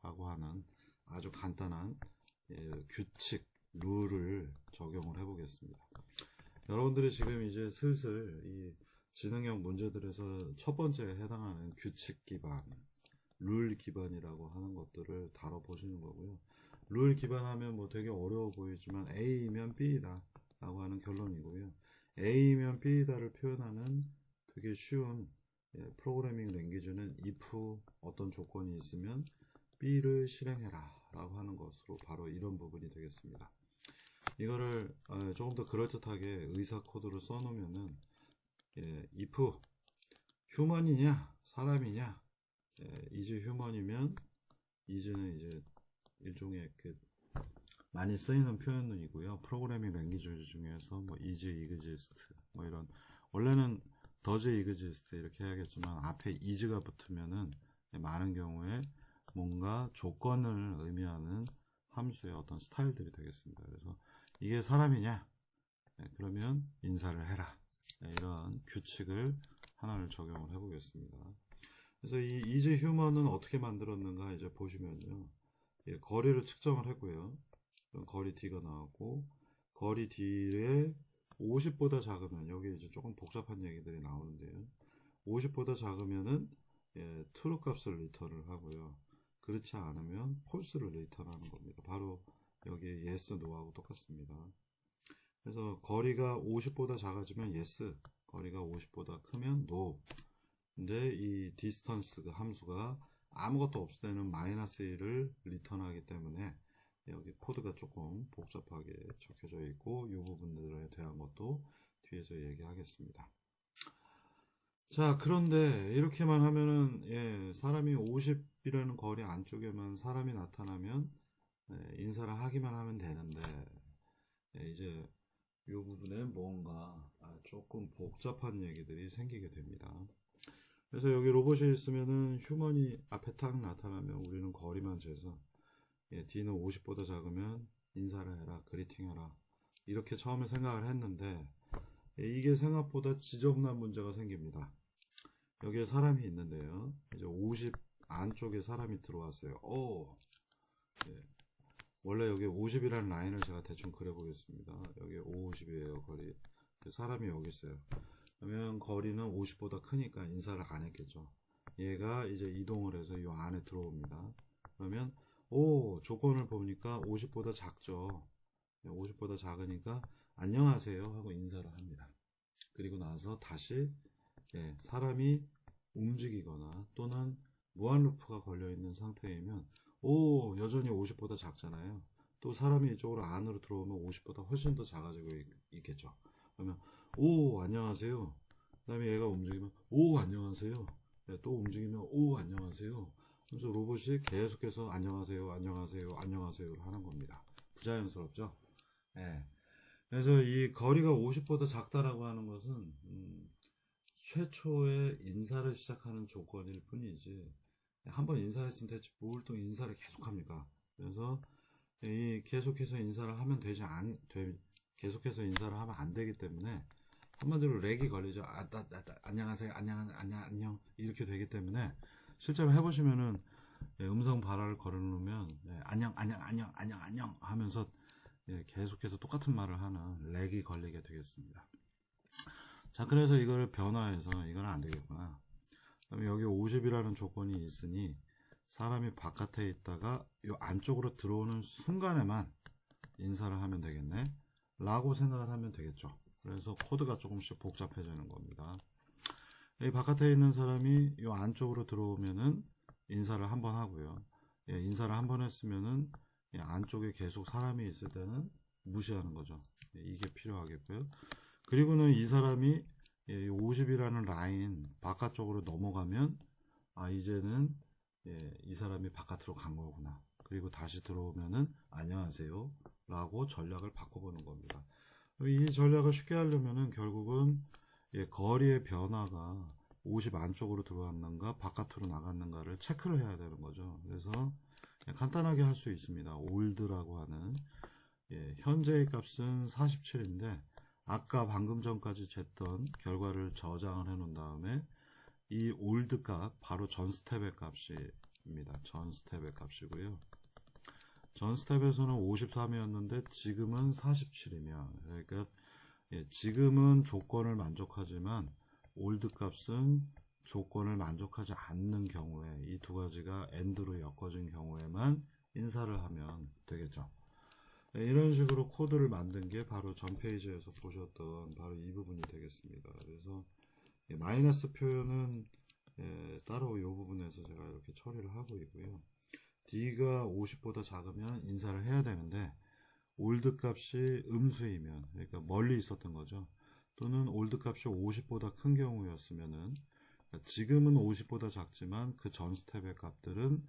Speaker 1: 라고 하는 아주 간단한 규칙, 룰을 적용을 해보겠습니다. 여러분들이 지금 이제 슬슬 이 지능형 문제들에서 첫 번째에 해당하는 규칙 기반, 룰 기반이라고 하는 것들을 다뤄보시는 거고요. 룰 기반하면 뭐 되게 어려워 보이지만 A이면 B이다 라고 하는 결론이고요. A이면 B이다를 표현하는 되게 쉬운 프로그래밍 랭귀지는 if 어떤 조건이 있으면 B를 실행해라 라고 하는 것으로 바로 이런 부분이 되겠습니다. 이거를 조금 더 그럴듯하게 의사 코드로 써놓으면은 if 휴먼이냐 사람이냐, is 휴먼이면 is는 이제 일종의 많이 쓰이는 표현이고요. 프로그래밍 랭귀지 중에서 뭐 is, exist 뭐 이런, 원래는 does exist 이렇게 해야겠지만 앞에 is가 붙으면은 많은 경우에 뭔가 조건을 의미하는 함수의 어떤 스타일들이 되겠습니다. 그래서 이게 사람이냐? 그러면 인사를 해라. 이런 규칙을 하나를 적용을 해보겠습니다. 그래서 이 is human은 어떻게 만들었는가 이제 보시면요. 거리를 측정을 했고요. 거리 D가 나왔고, 거리 D에 50보다 작으면, 여기 이제 조금 복잡한 얘기들이 나오는데요. 50보다 작으면은 true 값을 리턴을 하고요. 그렇지 않으면 false를 리턴하는 겁니다. 바로 여기 yes, no하고 똑같습니다. 그래서 거리가 50보다 작아지면 yes, 거리가 50보다 크면 no. 근데 이 distance 함수가 아무것도 없을 때는 -1을 리턴하기 때문에 여기 코드가 조금 복잡하게 적혀져 있고, 이 부분들에 대한 것도 뒤에서 얘기하겠습니다. 자, 그런데 이렇게만 하면은 예, 사람이 50이라는 거리 안쪽에만 사람이 나타나면 인사를 하기만 하면 되는데 이제 이 부분에 뭔가 조금 복잡한 얘기들이 생기게 됩니다. 그래서 여기 로봇이 있으면은 휴먼이 앞에 탁 나타나면 우리는 거리만 재서 D는 50보다 작으면 인사를 해라, 그리팅해라 이렇게 처음에 생각을 했는데 이게 생각보다 지저분한 문제가 생깁니다. 여기에 사람이 있는데요. 이제 50 안쪽에 사람이 들어왔어요. 예. 원래 여기 50이라는 라인을 제가 대충 그려보겠습니다. 여기 50이에요, 거리. 사람이 여기 있어요. 그러면 거리는 50보다 크니까 인사를 안 했겠죠. 얘가 이제 이동을 해서 이 안에 들어옵니다. 그러면, 조건을 보니까 50보다 작죠. 50보다 작으니까, 안녕하세요 하고 인사를 합니다. 그리고 나서 다시, 사람이 움직이거나 또는 무한 루프가 걸려있는 상태이면, 여전히 50보다 작잖아요. 또 사람이 이쪽으로 안으로 들어오면 50보다 훨씬 더 작아지고 있겠죠. 그러면 안녕하세요. 그 다음에 얘가 움직이면 안녕하세요. 또 움직이면 안녕하세요. 그래서 로봇이 계속해서 안녕하세요, 안녕하세요, 안녕하세요를 하는 겁니다. 부자연스럽죠? 예. 그래서 이 거리가 50보다 작다라고 하는 것은 최초의 인사를 시작하는 조건일 뿐이지 한번 인사했으면 대체 뭘 또 인사를 계속합니까? 그래서 이 계속해서 인사를 하면 계속해서 인사를 하면 안 되기 때문에 한마디로 렉이 걸리죠. 안녕하세요, 안녕 이렇게 되기 때문에 실제로 해보시면은 음성 발화를 걸어놓으면 안녕 하면서 계속해서 똑같은 말을 하는 렉이 걸리게 되겠습니다. 자, 그래서 이걸 변화해서 이건 안 되겠구나. 그럼 여기 50이라는 조건이 있으니 사람이 바깥에 있다가 이 안쪽으로 들어오는 순간에만 인사를 하면 되겠네 라고 생각을 하면 되겠죠. 그래서 코드가 조금씩 복잡해지는 겁니다. 이 바깥에 있는 사람이 이 안쪽으로 들어오면은 인사를 한번 하고요. 인사를 한번 했으면은 안쪽에 계속 사람이 있을 때는 무시하는 거죠. 이게 필요하겠고요. 그리고는 이 사람이 50이라는 라인 바깥쪽으로 넘어가면 이제는 이 사람이 바깥으로 간 거구나. 그리고 다시 들어오면은 안녕하세요 라고 전략을 바꿔보는 겁니다. 이 전략을 쉽게 하려면은 결국은 거리의 변화가 50 안쪽으로 들어왔는가 바깥으로 나갔는가를 체크를 해야 되는 거죠. 그래서 간단하게 할 수 있습니다. 올드라고 하는 현재의 값은 47인데 아까 방금 전까지 쟀던 결과를 저장을 해 놓은 다음에 이 올드 값 바로 전 스텝의 값입니다. 전 스텝의 값이고요. 전 스텝에서는 53이었는데 지금은 47이면 그러니까 지금은 조건을 만족하지만 올드 값은 조건을 만족하지 않는 경우에 이 두 가지가 AND로 엮어진 경우에만 인사를 하면 되겠죠. 이런 식으로 코드를 만든 게 바로 전 페이지에서 보셨던 바로 이 부분이 되겠습니다. 그래서 마이너스 표현은 따로 이 부분에서 제가 이렇게 처리를 하고 있고요. D가 50보다 작으면 인사를 해야 되는데 올드 값이 음수이면 그러니까 멀리 있었던 거죠. 또는 올드 값이 50보다 큰 경우였으면은 지금은 50보다 작지만 그 전 스텝의 값들은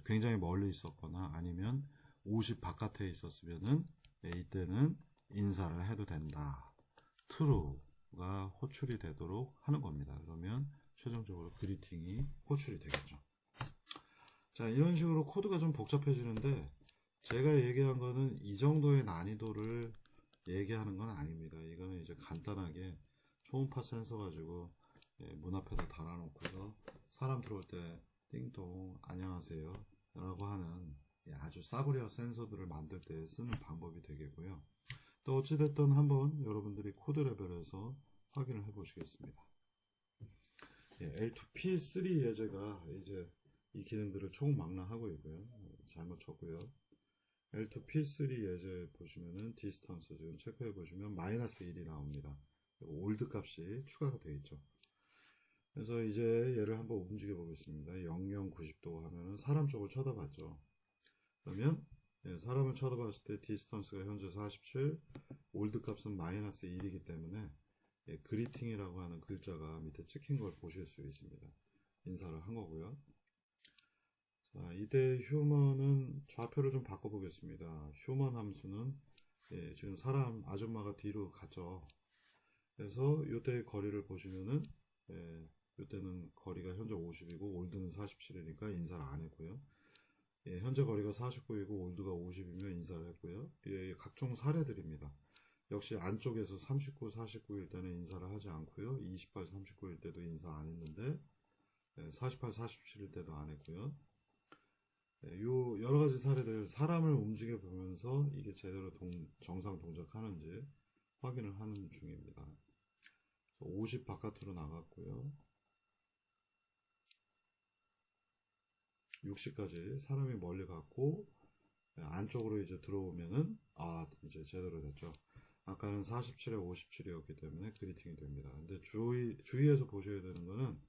Speaker 1: 굉장히 멀리 있었거나 아니면 50 바깥에 있었으면은 이때는 인사를 해도 된다. true가 호출이 되도록 하는 겁니다. 그러면 최종적으로 그리팅이 호출이 되겠죠. 자, 이런 식으로 코드가 좀 복잡해지는데 제가 얘기한 거는 이 정도의 난이도를 얘기하는 건 아닙니다. 이거는 이제 간단하게 초음파 센서 가지고 문 앞에다 달아놓고서 사람 들어올 때 띵동 안녕하세요 라고 하는 아주 싸구려 센서들을 만들 때 쓰는 방법이 되겠고요. 또 어찌됐든 한번 여러분들이 코드 레벨에서 확인을 해 보시겠습니다. L2P3 예제가 이제 이 기능들을 총망라하고 있고요. 잘못 쳤고요. L2P3 예제 보시면은 디스턴스 지금 체크해 보시면 마이너스 1이 나옵니다. 올드 값이 추가가 되어 있죠. 그래서 이제 얘를 한번 움직여 보겠습니다. 00, 90도 하면은 사람 쪽을 쳐다봤죠. 그러면 사람을 쳐다봤을 때 디스턴스가 현재 47, 올드 값은 마이너스 1이기 때문에 그리팅이라고 하는 글자가 밑에 찍힌 걸 보실 수 있습니다. 인사를 한 거고요. 자, 이때 휴먼은 좌표를 좀 바꿔보겠습니다. 휴먼 함수는 지금 사람 아줌마가 뒤로 갔죠. 그래서 이때의 거리를 보시면은 이때는 거리가 현재 50이고 올드는 47이니까 인사를 안 했고요. 현재 거리가 49이고 올드가 50이면 인사를 했고요. 각종 사례들입니다. 역시 안쪽에서 39, 49일 때는 인사를 하지 않고요. 28, 39일 때도 인사 안 했는데 48, 47일 때도 안 했고요. 요 여러 가지 사례들 사람을 움직여 보면서 이게 제대로 정상 동작하는지 확인을 하는 중입니다. 50 바깥으로 나갔고요. 60까지 사람이 멀리 갔고 안쪽으로 이제 들어오면은 이제 제대로 됐죠. 아까는 47에 57이었기 때문에 그리팅이 됩니다. 근데 주의해서 보셔야 되는 거는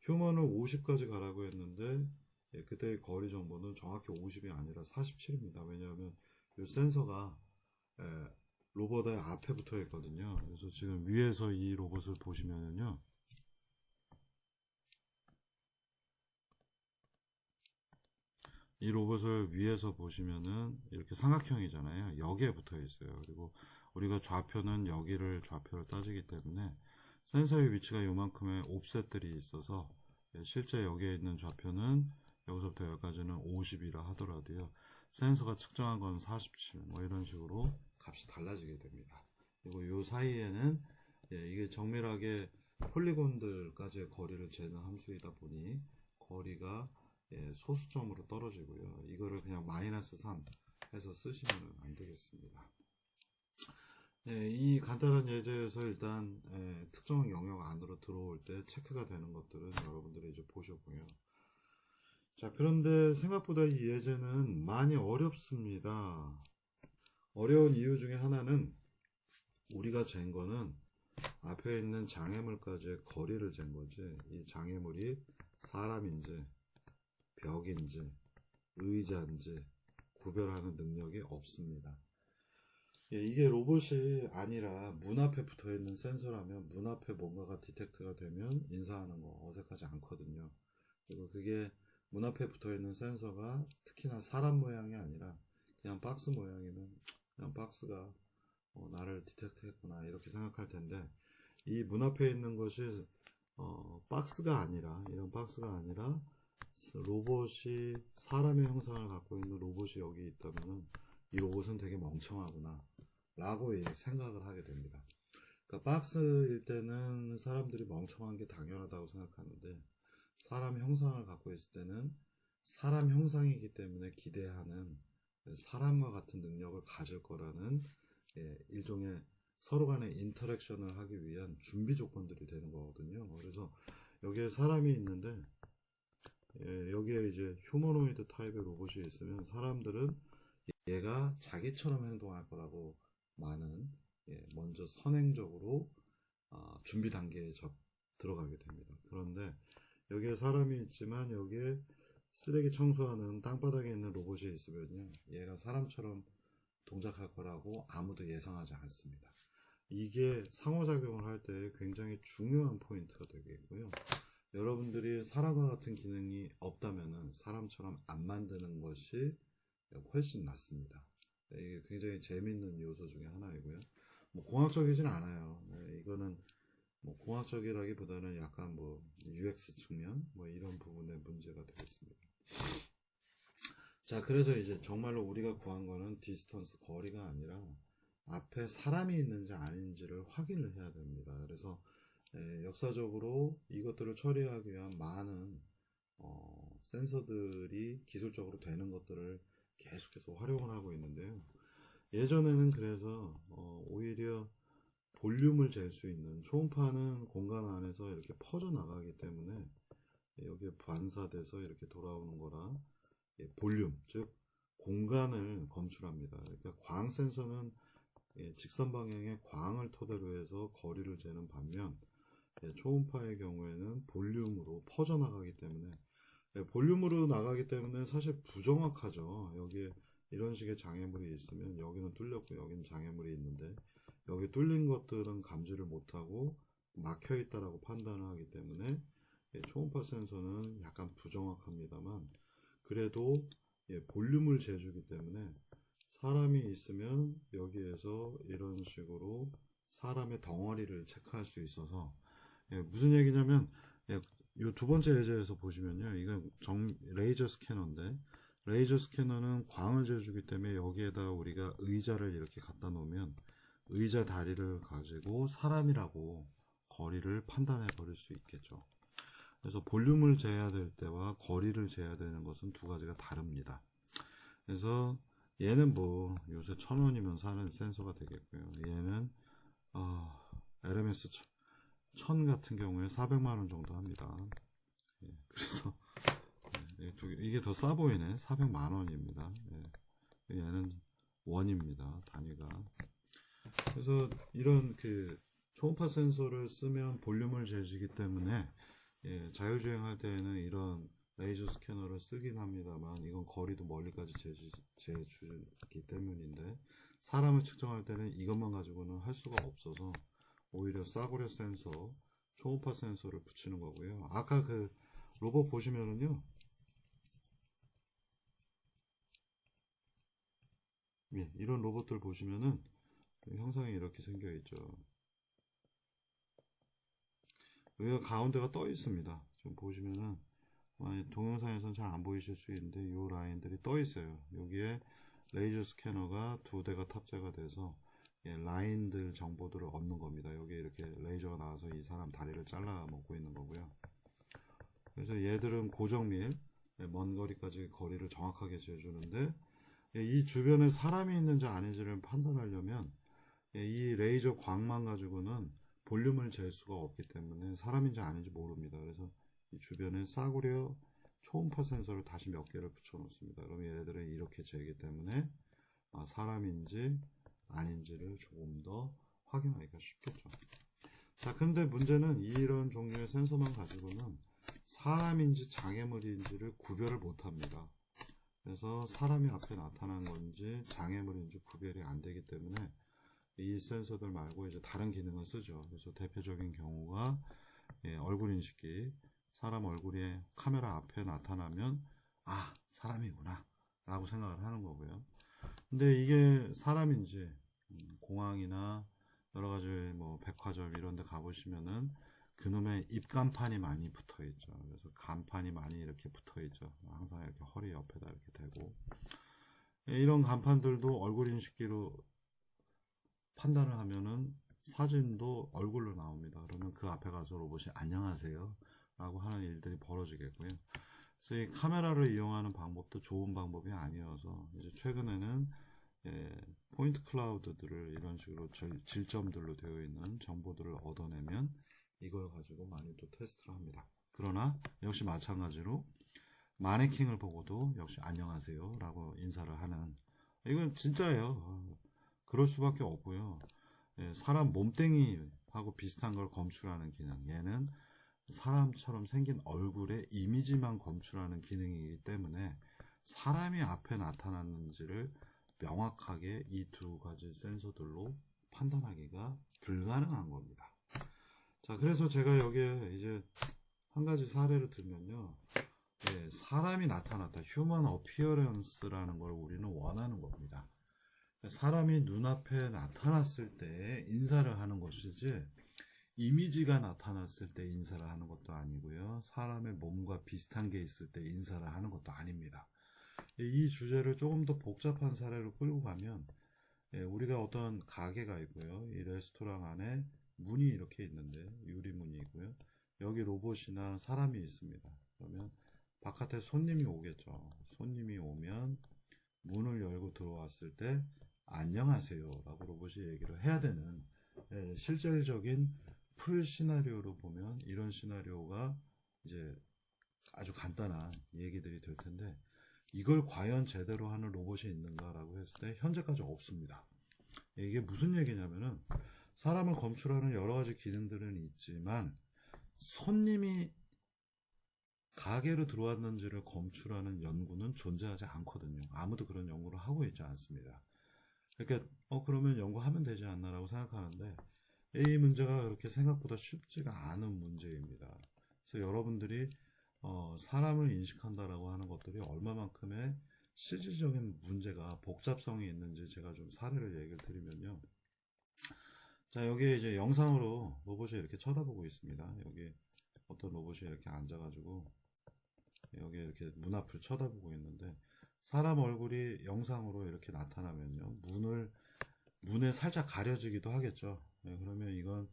Speaker 1: 휴먼을 50까지 가라고 했는데 그때의 거리 정보는 정확히 50이 아니라 47입니다. 왜냐하면 이 센서가 로봇의 앞에 붙어 있거든요. 그래서 지금 위에서 이 로봇을 보시면은요. 이 로봇을 위에서 보시면은 이렇게 삼각형이잖아요. 여기에 붙어 있어요. 그리고 우리가 좌표는 여기를 좌표를 따지기 때문에 센서의 위치가 요만큼의 옵셋들이 있어서 실제 여기에 있는 좌표는 여기서부터 여기까지는 50이라 하더라도요. 센서가 측정한 건 47, 뭐 이런 식으로 값이 달라지게 됩니다. 그리고 요 사이에는 이게 정밀하게 폴리곤들까지의 거리를 재는 함수이다 보니 거리가 소수점으로 떨어지고요. 이거를 그냥 마이너스 3 해서 쓰시면 안 되겠습니다. 이 간단한 예제에서 일단 특정 영역 안으로 들어올 때 체크가 되는 것들은 여러분들이 이제 보셨고요. 자, 그런데 생각보다 이 예제는 많이 어렵습니다. 어려운 이유 중에 하나는 우리가 잰 거는 앞에 있는 장애물까지의 거리를 잰 거지, 이 장애물이 사람인지 벽인지 의자인지 구별하는 능력이 없습니다. 이게 로봇이 아니라 문 앞에 붙어 있는 센서라면 문 앞에 뭔가가 디텍트가 되면 인사하는 거 어색하지 않거든요. 그리고 그게 문 앞에 붙어 있는 센서가 특히나 사람 모양이 아니라 그냥 박스 모양이면 그냥 박스가 나를 디텍트 했구나 이렇게 생각할 텐데, 이 문 앞에 있는 것이 박스가 아니라, 이런 박스가 아니라 로봇이 사람의 형상을 갖고 있는 로봇이 여기 있다면 이 로봇은 되게 멍청하구나 라고 생각을 하게 됩니다. 그러니까 박스일 때는 사람들이 멍청한 게 당연하다고 생각하는데, 사람 형상을 갖고 있을 때는 사람 형상이기 때문에 기대하는 사람과 같은 능력을 가질 거라는 일종의 서로 간의 인터랙션을 하기 위한 준비 조건들이 되는 거거든요. 그래서 여기에 사람이 있는데 여기에 이제 휴머노이드 타입의 로봇이 있으면 사람들은 얘가 자기처럼 행동할 거라고 많은 먼저 선행적으로 준비 단계에 들어가게 됩니다. 그런데 여기에 사람이 있지만 여기에 쓰레기 청소하는 땅바닥에 있는 로봇이 있으면요, 얘가 사람처럼 동작할 거라고 아무도 예상하지 않습니다. 이게 상호작용을 할 때 굉장히 중요한 포인트가 되겠고요. 여러분들이 사람과 같은 기능이 없다면 사람처럼 안 만드는 것이 훨씬 낫습니다. 이게 굉장히 재밌는 요소 중에 하나이고요. 뭐 공학적이진 않아요. 이거는 뭐 공학적이라기보다는 약간 뭐 UX 측면 뭐 이런 부분의 문제가 되겠습니다. 자, 그래서 이제 정말로 우리가 구한 거는 디스턴스, 거리가 아니라 앞에 사람이 있는지 아닌지를 확인을 해야 됩니다. 그래서 역사적으로 이것들을 처리하기 위한 많은 센서들이 기술적으로 되는 것들을 계속해서 활용을 하고 있는데요. 예전에는 그래서 오히려 볼륨을 잴 수 있는, 초음파는 공간 안에서 이렇게 퍼져 나가기 때문에 여기에 반사돼서 이렇게 돌아오는 거라 볼륨, 즉 공간을 검출합니다. 그러니까 광 센서는 직선 방향의 광을 토대로 해서 거리를 재는 반면 초음파의 경우에는 볼륨으로 퍼져 나가기 때문에, 볼륨으로 나가기 때문에 사실 부정확하죠. 여기에 이런 식의 장애물이 있으면 여기는 뚫렸고 여기는 장애물이 있는데 여기 뚫린 것들은 감지를 못하고 막혀 있다라고 판단을 하기 때문에 초음파 센서는 약간 부정확합니다만 그래도 볼륨을 재주기 때문에 사람이 있으면 여기에서 이런 식으로 사람의 덩어리를 체크할 수 있어서 무슨 얘기냐면 이 두 번째 예제에서 보시면요, 이건 레이저 스캐너인데 레이저 스캐너는 광을 재주기 때문에 여기에다가 우리가 의자를 이렇게 갖다 놓으면 의자 다리를 가지고 사람이라고 거리를 판단해 버릴 수 있겠죠. 그래서 볼륨을 재야 될 때와 거리를 재야 되는 것은 두 가지가 다릅니다. 그래서 얘는 뭐 요새 1,000원이면 사는 센서가 되겠고요. 얘는 LMS 1000 같은 경우에 400만원 정도 합니다. 그래서 이게 더 싸 보이네. 400만원입니다. 얘는 원입니다. 단위가. 그래서 이런 초음파 센서를 쓰면 볼륨을 재주기 때문에 자율주행할 때에는 이런 레이저 스캐너를 쓰긴 합니다만 이건 거리도 멀리까지 재주기 때문인데 사람을 측정할 때는 이것만 가지고는 할 수가 없어서 오히려 싸구려 센서, 초음파 센서를 붙이는 거고요. 아까 로봇 보시면은요, 이런 로봇들 보시면은 형상이 이렇게 생겨 있죠. 여기가 가운데가 떠 있습니다. 좀 보시면은 동영상에서는 잘 안 보이실 수 있는데 이 라인들이 떠 있어요. 여기에 레이저 스캐너가 2대가 탑재가 돼서 라인들 정보들을 얻는 겁니다. 여기에 이렇게 레이저가 나와서 이 사람 다리를 잘라 먹고 있는 거고요. 그래서 얘들은 고정밀, 먼 거리까지 거리를 정확하게 재주는데 이 주변에 사람이 있는지 아닌지를 판단하려면 이 레이저 광만 가지고는 볼륨을 잴 수가 없기 때문에 사람인지 아닌지 모릅니다. 그래서 이 주변에 싸구려 초음파 센서를 다시 몇 개를 붙여 놓습니다. 그러면 얘네들은 이렇게 재기 때문에 사람인지 아닌지를 조금 더 확인하기가 쉽겠죠. 자, 근데 문제는 이런 종류의 센서만 가지고는 사람인지 장애물인지를 구별을 못 합니다. 그래서 사람이 앞에 나타난 건지 장애물인지 구별이 안 되기 때문에 이 센서들 말고 이제 다른 기능을 쓰죠. 그래서 대표적인 경우가 얼굴 인식기, 사람 얼굴이 카메라 앞에 나타나면 사람이구나 라고 생각을 하는 거고요. 근데 이게 사람인지 공항이나 여러가지 뭐 백화점 이런 데 가보시면은 그놈의 입간판이 많이 붙어 있죠. 그래서 간판이 많이 이렇게 붙어 있죠. 항상 이렇게 허리 옆에다 이렇게 대고 이런 간판들도 얼굴 인식기로 판단을 하면은 사진도 얼굴로 나옵니다. 그러면 그 앞에 가서 로봇이 안녕하세요 라고 하는 일들이 벌어지겠고요. 그래서 이 카메라를 이용하는 방법도 좋은 방법이 아니어서 이제 최근에는 포인트 클라우드들을 이런 식으로 질점들로 되어 있는 정보들을 얻어내면 이걸 가지고 많이 또 테스트를 합니다. 그러나 역시 마찬가지로 마네킹을 보고도 역시 안녕하세요 라고 인사를 하는, 이건 진짜예요. 그럴 수밖에 없고요. 사람 몸뚱이하고 비슷한 걸 검출하는 기능, 얘는 사람처럼 생긴 얼굴의 이미지만 검출하는 기능이기 때문에 사람이 앞에 나타났는지를 명확하게 이 두 가지 센서들로 판단하기가 불가능한 겁니다. 자, 그래서 제가 여기에 이제 한 가지 사례를 들면요, 사람이 나타났다, 휴먼 어피어런스라는 걸 우리는 원하는 겁니다. 사람이 눈앞에 나타났을 때 인사를 하는 것이지 이미지가 나타났을 때 인사를 하는 것도 아니고요, 사람의 몸과 비슷한 게 있을 때 인사를 하는 것도 아닙니다. 이 주제를 조금 더 복잡한 사례로 끌고 가면 우리가 어떤 가게가 있고요, 이 레스토랑 안에 문이 이렇게 있는데 유리문이 있고요, 여기 로봇이나 사람이 있습니다. 그러면 바깥에 손님이 오겠죠. 손님이 오면 문을 열고 들어왔을 때 안녕하세요 라고 로봇이 얘기를 해야 되는 실질적인 풀 시나리오로 보면 이런 시나리오가 이제 아주 간단한 얘기들이 될 텐데, 이걸 과연 제대로 하는 로봇이 있는가라고 했을 때 현재까지 없습니다. 이게 무슨 얘기냐면은 사람을 검출하는 여러 가지 기능들은 있지만 손님이 가게로 들어왔는지를 검출하는 연구는 존재하지 않거든요. 아무도 그런 연구를 하고 있지 않습니다. 그러니까 그러면 연구하면 되지 않나라고 생각하는데 이 문제가 그렇게 생각보다 쉽지가 않은 문제입니다. 그래서 여러분들이 사람을 인식한다라고 하는 것들이 얼마만큼의 실질적인 문제가 복잡성이 있는지 제가 좀 사례를 얘기를 드리면요. 자, 여기에 이제 영상으로 로봇이 이렇게 쳐다보고 있습니다. 여기 어떤 로봇이 이렇게 앉아가지고 여기 이렇게 문 앞을 쳐다보고 있는데 사람 얼굴이 영상으로 이렇게 나타나면요. 문에 살짝 가려지기도 하겠죠. 네, 그러면 이건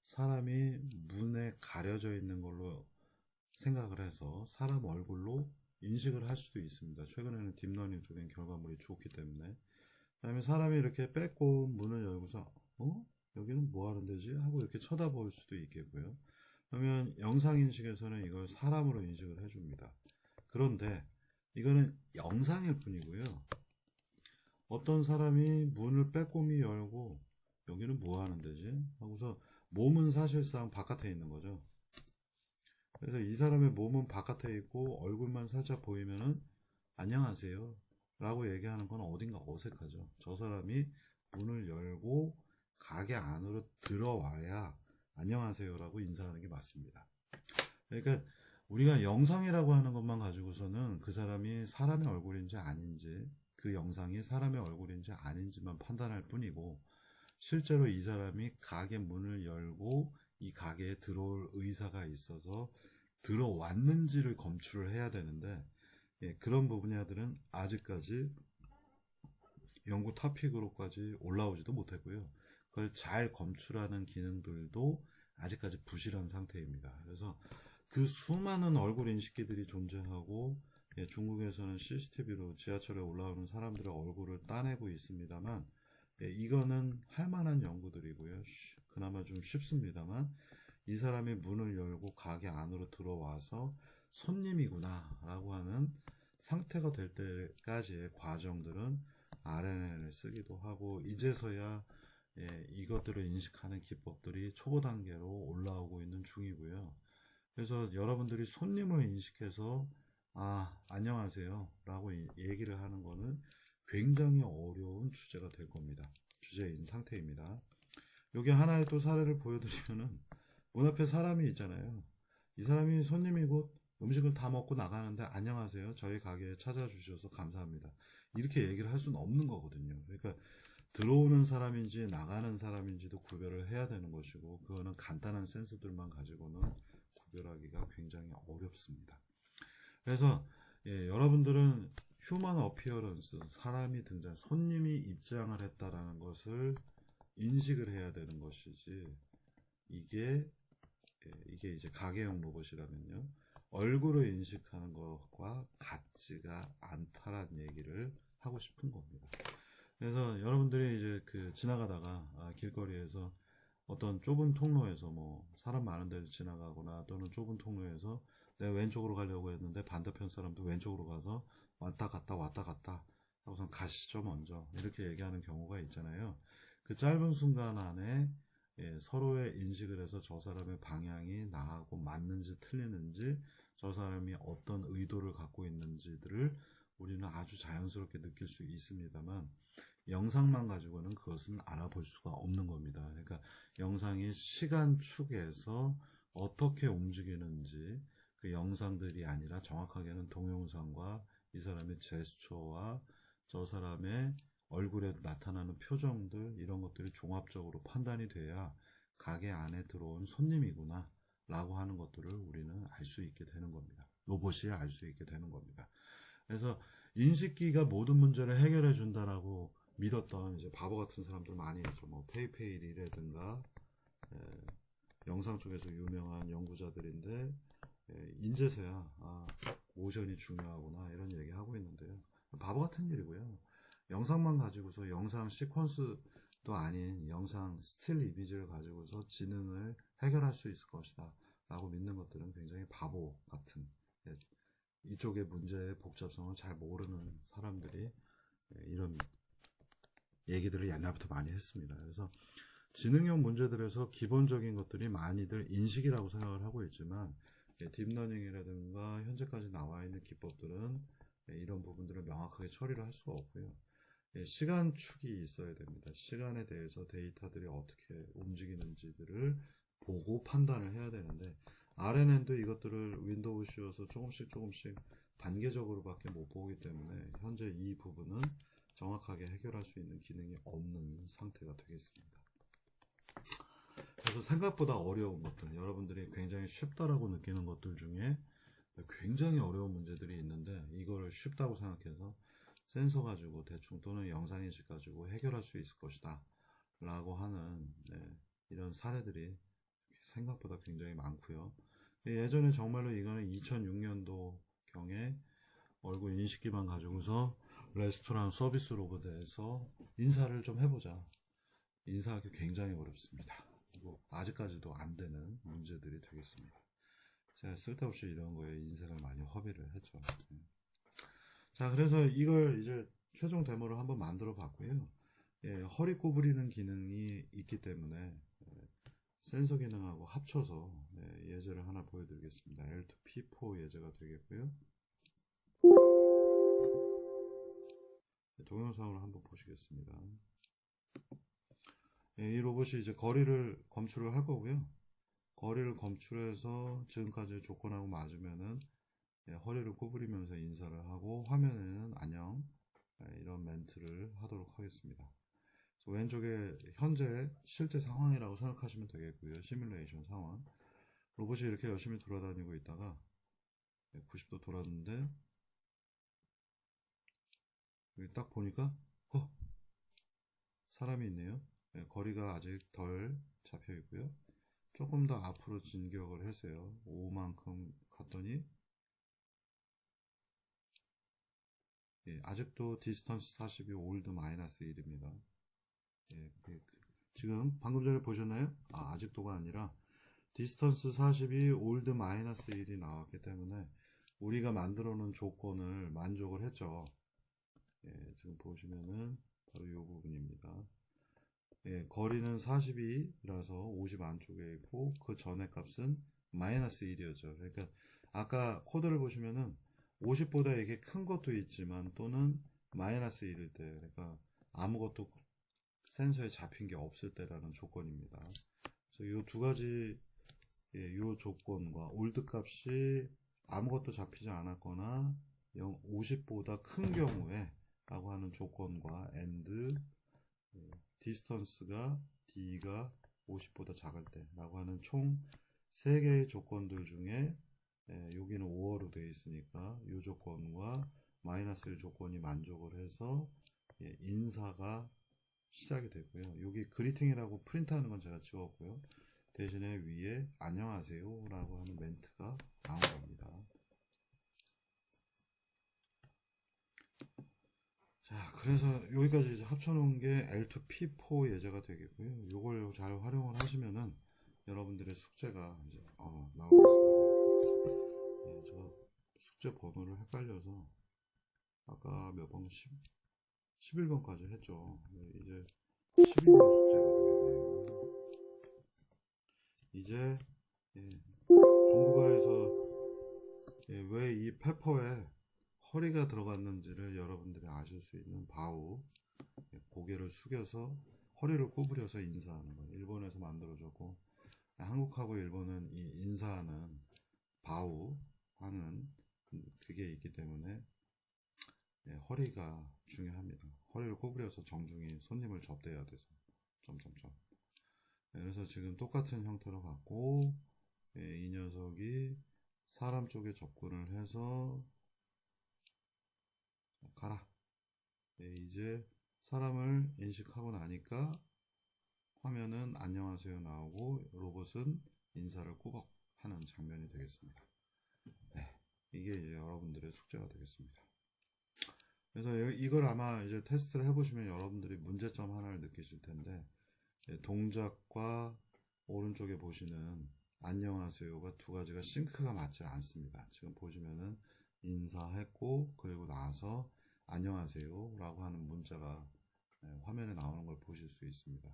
Speaker 1: 사람이 문에 가려져 있는 걸로 생각을 해서 사람 얼굴로 인식을 할 수도 있습니다. 최근에는 딥러닝 쪽엔 결과물이 좋기 때문에. 그다음에 사람이 이렇게 빼고 문을 열고서 여기는 뭐 하는 데지? 하고 이렇게 쳐다볼 수도 있겠고요. 그러면 영상인식에서는 이걸 사람으로 인식을 해줍니다. 그런데 이거는 영상일 뿐이고요. 어떤 사람이 문을 빼꼼히 열고 여기는 뭐 하는 데지? 하고서 몸은 사실상 바깥에 있는 거죠. 그래서 이 사람의 몸은 바깥에 있고 얼굴만 살짝 보이면은 안녕하세요 라고 얘기하는 건 어딘가 어색하죠. 저 사람이 문을 열고 가게 안으로 들어와야 안녕하세요 라고 인사하는 게 맞습니다. 그러니까 우리가 영상이라고 하는 것만 가지고서는 그 사람이 사람의 얼굴인지 아닌지, 그 영상이 사람의 얼굴인지 아닌지만 판단할 뿐이고, 실제로 이 사람이 가게 문을 열고 이 가게에 들어올 의사가 있어서 들어왔는지를 검출을 해야 되는데, 그런 분야들은 아직까지 연구 토픽으로까지 올라오지도 못했고요. 그걸 잘 검출하는 기능들도 아직까지 부실한 상태입니다. 그래서 그 수많은 얼굴 인식기들이 존재하고 중국에서는 CCTV로 지하철에 올라오는 사람들의 얼굴을 따내고 있습니다만 이거는 할 만한 연구들이고요. 그나마 좀 쉽습니다만 이 사람이 문을 열고 가게 안으로 들어와서 손님이구나 라고 하는 상태가 될 때까지의 과정들은 RNN을 쓰기도 하고 이제서야 이것들을 인식하는 기법들이 초보 단계로 올라오고 있는 중이고요. 그래서 여러분들이 손님을 인식해서 안녕하세요 라고 얘기를 하는 거는 굉장히 어려운 주제가 될 겁니다. 주제인 상태입니다. 여기 하나의 또 사례를 보여드리면은 문 앞에 사람이 있잖아요. 이 사람이 손님이고 음식을 다 먹고 나가는데 안녕하세요. 저희 가게에 찾아주셔서 감사합니다. 이렇게 얘기를 할 수는 없는 거거든요. 그러니까 들어오는 사람인지 나가는 사람인지도 구별을 해야 되는 것이고 그거는 간단한 센서들만 가지고는 구별하기가 굉장히 어렵습니다. 그래서 여러분들은 휴먼 어피어런스, 사람이 등장, 손님이 입장을 했다라는 것을 인식을 해야 되는 것이지 이게 이제 가게용 로봇이라면요 얼굴을 인식하는 것과 같지가 않다라는 얘기를 하고 싶은 겁니다. 그래서 여러분들이 이제 지나가다가 길거리에서 어떤 좁은 통로에서 뭐 사람 많은 데를 지나가거나 또는 좁은 통로에서 내가 왼쪽으로 가려고 했는데 반대편 사람도 왼쪽으로 가서 왔다 갔다 왔다 갔다 하고선 가시죠 먼저 이렇게 얘기하는 경우가 있잖아요. 그 짧은 순간 안에 서로의 인식을 해서 저 사람의 방향이 나하고 맞는지 틀리는지 저 사람이 어떤 의도를 갖고 있는지들을 우리는 아주 자연스럽게 느낄 수 있습니다만 영상만 가지고는 그것은 알아볼 수가 없는 겁니다. 그러니까 영상이 시간축에서 어떻게 움직이는지 그 영상들이 아니라 정확하게는 동영상과 이 사람의 제스처와 저 사람의 얼굴에 나타나는 표정들 이런 것들이 종합적으로 판단이 돼야 가게 안에 들어온 손님이구나 라고 하는 것들을 우리는 알 수 있게 되는 겁니다. 로봇이 알 수 있게 되는 겁니다. 그래서 인식기가 모든 문제를 해결해 준다라고 믿었던 이제 바보 같은 사람들 많이 있죠. 뭐 페이페이리라든가 영상 쪽에서 유명한 연구자들인데 인제서야 모션이 중요하구나 이런 얘기 하고 있는데요. 바보 같은 일이고요. 영상만 가지고서 영상 시퀀스도 아닌 영상 스틸 이미지를 가지고서 지능을 해결할 수 있을 것이다 라고 믿는 것들은 굉장히 바보 같은 이쪽의 문제의 복잡성을 잘 모르는 사람들이 이런 얘기들을 옛날부터 많이 했습니다. 그래서 지능형 문제들에서 기본적인 것들이 많이들 인식이라고 생각을 하고 있지만 딥러닝이라든가 현재까지 나와 있는 기법들은 이런 부분들을 명확하게 처리를 할 수가 없고요. 시간축이 있어야 됩니다. 시간에 대해서 데이터들이 어떻게 움직이는지들을 보고 판단을 해야 되는데, RNN도 이것들을 윈도우 씌워서 조금씩 단계적으로밖에 못 보기 때문에 현재 이 부분은 정확하게 해결할 수 있는 기능이 없는 상태가 되겠습니다. 그래서 생각보다 어려운 것들, 여러분들이 굉장히 쉽다라고 느끼는 것들 중에 굉장히 어려운 문제들이 있는데, 이걸 쉽다고 생각해서 센서 가지고 대충 또는 영상인식 가지고 해결할 수 있을 것이다 라고 하는 이런 사례들이 생각보다 굉장히 많고요. 예전에 정말로 이거는 2006년도 경에 얼굴 인식기만 가지고서 레스토랑 서비스 로봇에서 인사를 좀 해보자. 인사하기 굉장히 어렵습니다. 그리고 아직까지도 안 되는 문제들이 되겠습니다. 제가 쓸데없이 이런 거에 인생을 많이 허비를 했죠. 자, 그래서 이걸 이제 최종 데모를 한번 만들어 봤고요. 허리 구부리는 기능이 있기 때문에 센서 기능하고 합쳐서 예제를 하나 보여드리겠습니다. L2P4 예제가 되겠고요. 동영상으로 한번 보시겠습니다. 이 로봇이 이제 거리를 검출을 할 거고요. 거리를 검출해서 지금까지의 조건하고 맞으면은 허리를 구부리면서 인사를 하고, 화면에는 안녕 이런 멘트를 하도록 하겠습니다. 왼쪽에 현재 실제 상황이라고 생각하시면 되겠고요. 시뮬레이션 상황. 로봇이 이렇게 열심히 돌아다니고 있다가 90도 돌았는데, 여기 딱 보니까 사람이 있네요. 거리가 아직 덜 잡혀 있고요. 조금 더 앞으로 진격을 했어요. 5만큼 갔더니 아직도 디스턴스 42 올드 마이너스 1입니다. 지금 방금 전에 보셨나요? 아직도가 아니라 디스턴스 42 올드 마이너스 1이 나왔기 때문에 우리가 만들어 놓은 조건을 만족을 했죠. 지금 보시면은 바로 이 부분입니다. 거리는 42라서 50 안쪽에 있고, 그 전에 값은 마이너스 1이었죠. 그러니까 아까 코드를 보시면은 50보다 이게 큰 것도 있지만 또는 마이너스 1일 때, 그러니까 아무것도 센서에 잡힌 게 없을 때라는 조건입니다. 그래서 이 두 가지 이 조건과 올드 값이 아무것도 잡히지 않았거나 50보다 큰 경우에 라고 하는 조건과 and 디스턴스가 D가 50보다 작을 때 라고 하는 총 3개의 조건들 중에 여기는 5어로 되어 있으니까 이 조건과 마이너스 1 조건이 만족을 해서 인사가 시작이 되고요. 여기 그리팅이라고 프린트하는 건 제가 지웠고요. 대신에 위에 안녕하세요 라고 하는 멘트가 나온 겁니다. 자, 그래서 여기까지 이제 합쳐놓은 게 L2P4 예제가 되겠고요. 이걸 잘 활용을 하시면은 여러분들의 숙제가 이제 나오겠습니다. 저 숙제 번호를 헷갈려서 아까 몇 번 11번까지 했죠. 이제 12번 숙제가 되겠네요. 이제 동북아에서 왜 이 페퍼에 허리가 들어갔는지를 여러분들이 아실 수 있는 바우, 고개를 숙여서 허리를 구부려서 인사하는 거, 일본에서 만들어졌고, 한국하고 일본은 이 인사하는 바우 하는 그게 있기 때문에 허리가 중요합니다. 허리를 구부려서 정중히 손님을 접대해야 돼서 점점점. 그래서 지금 똑같은 형태로 갖고 이 녀석이 사람 쪽에 접근을 해서 가라. 이제 사람을 인식하고 나니까 화면은 안녕하세요 나오고 로봇은 인사를 꾸벅 하는 장면이 되겠습니다. 이게 이제 여러분들의 숙제가 되겠습니다. 그래서 이걸 아마 이제 테스트를 해보시면 여러분들이 문제점 하나를 느끼실 텐데, 동작과 오른쪽에 보시는 안녕하세요가 두 가지가 싱크가 맞지 않습니다. 지금 보시면은 인사했고 그리고 나서 안녕하세요 라고 하는 문자가 화면에 나오는 걸 보실 수 있습니다.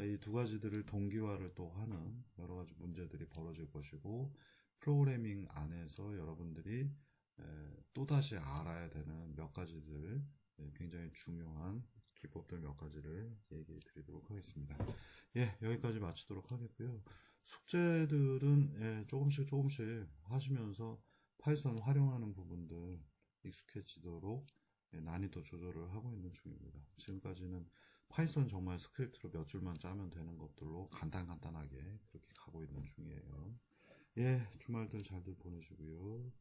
Speaker 1: 이 두 가지들을 동기화를 또 하는 여러 가지 문제들이 벌어질 것이고, 프로그래밍 안에서 여러분들이 또다시 알아야 되는 몇 가지들 굉장히 중요한 기법들 몇 가지를 얘기해 드리도록 하겠습니다. 예, 여기까지 마치도록 하겠고요. 숙제들은 조금씩 하시면서 파이썬 활용하는 부분들 익숙해지도록 난이도 조절을 하고 있는 중입니다. 지금까지는 파이썬 정말 스크립트로 몇 줄만 짜면 되는 것들로 간단하게 그렇게 가고 있는 중이에요. 예, 주말들 잘들 보내시고요.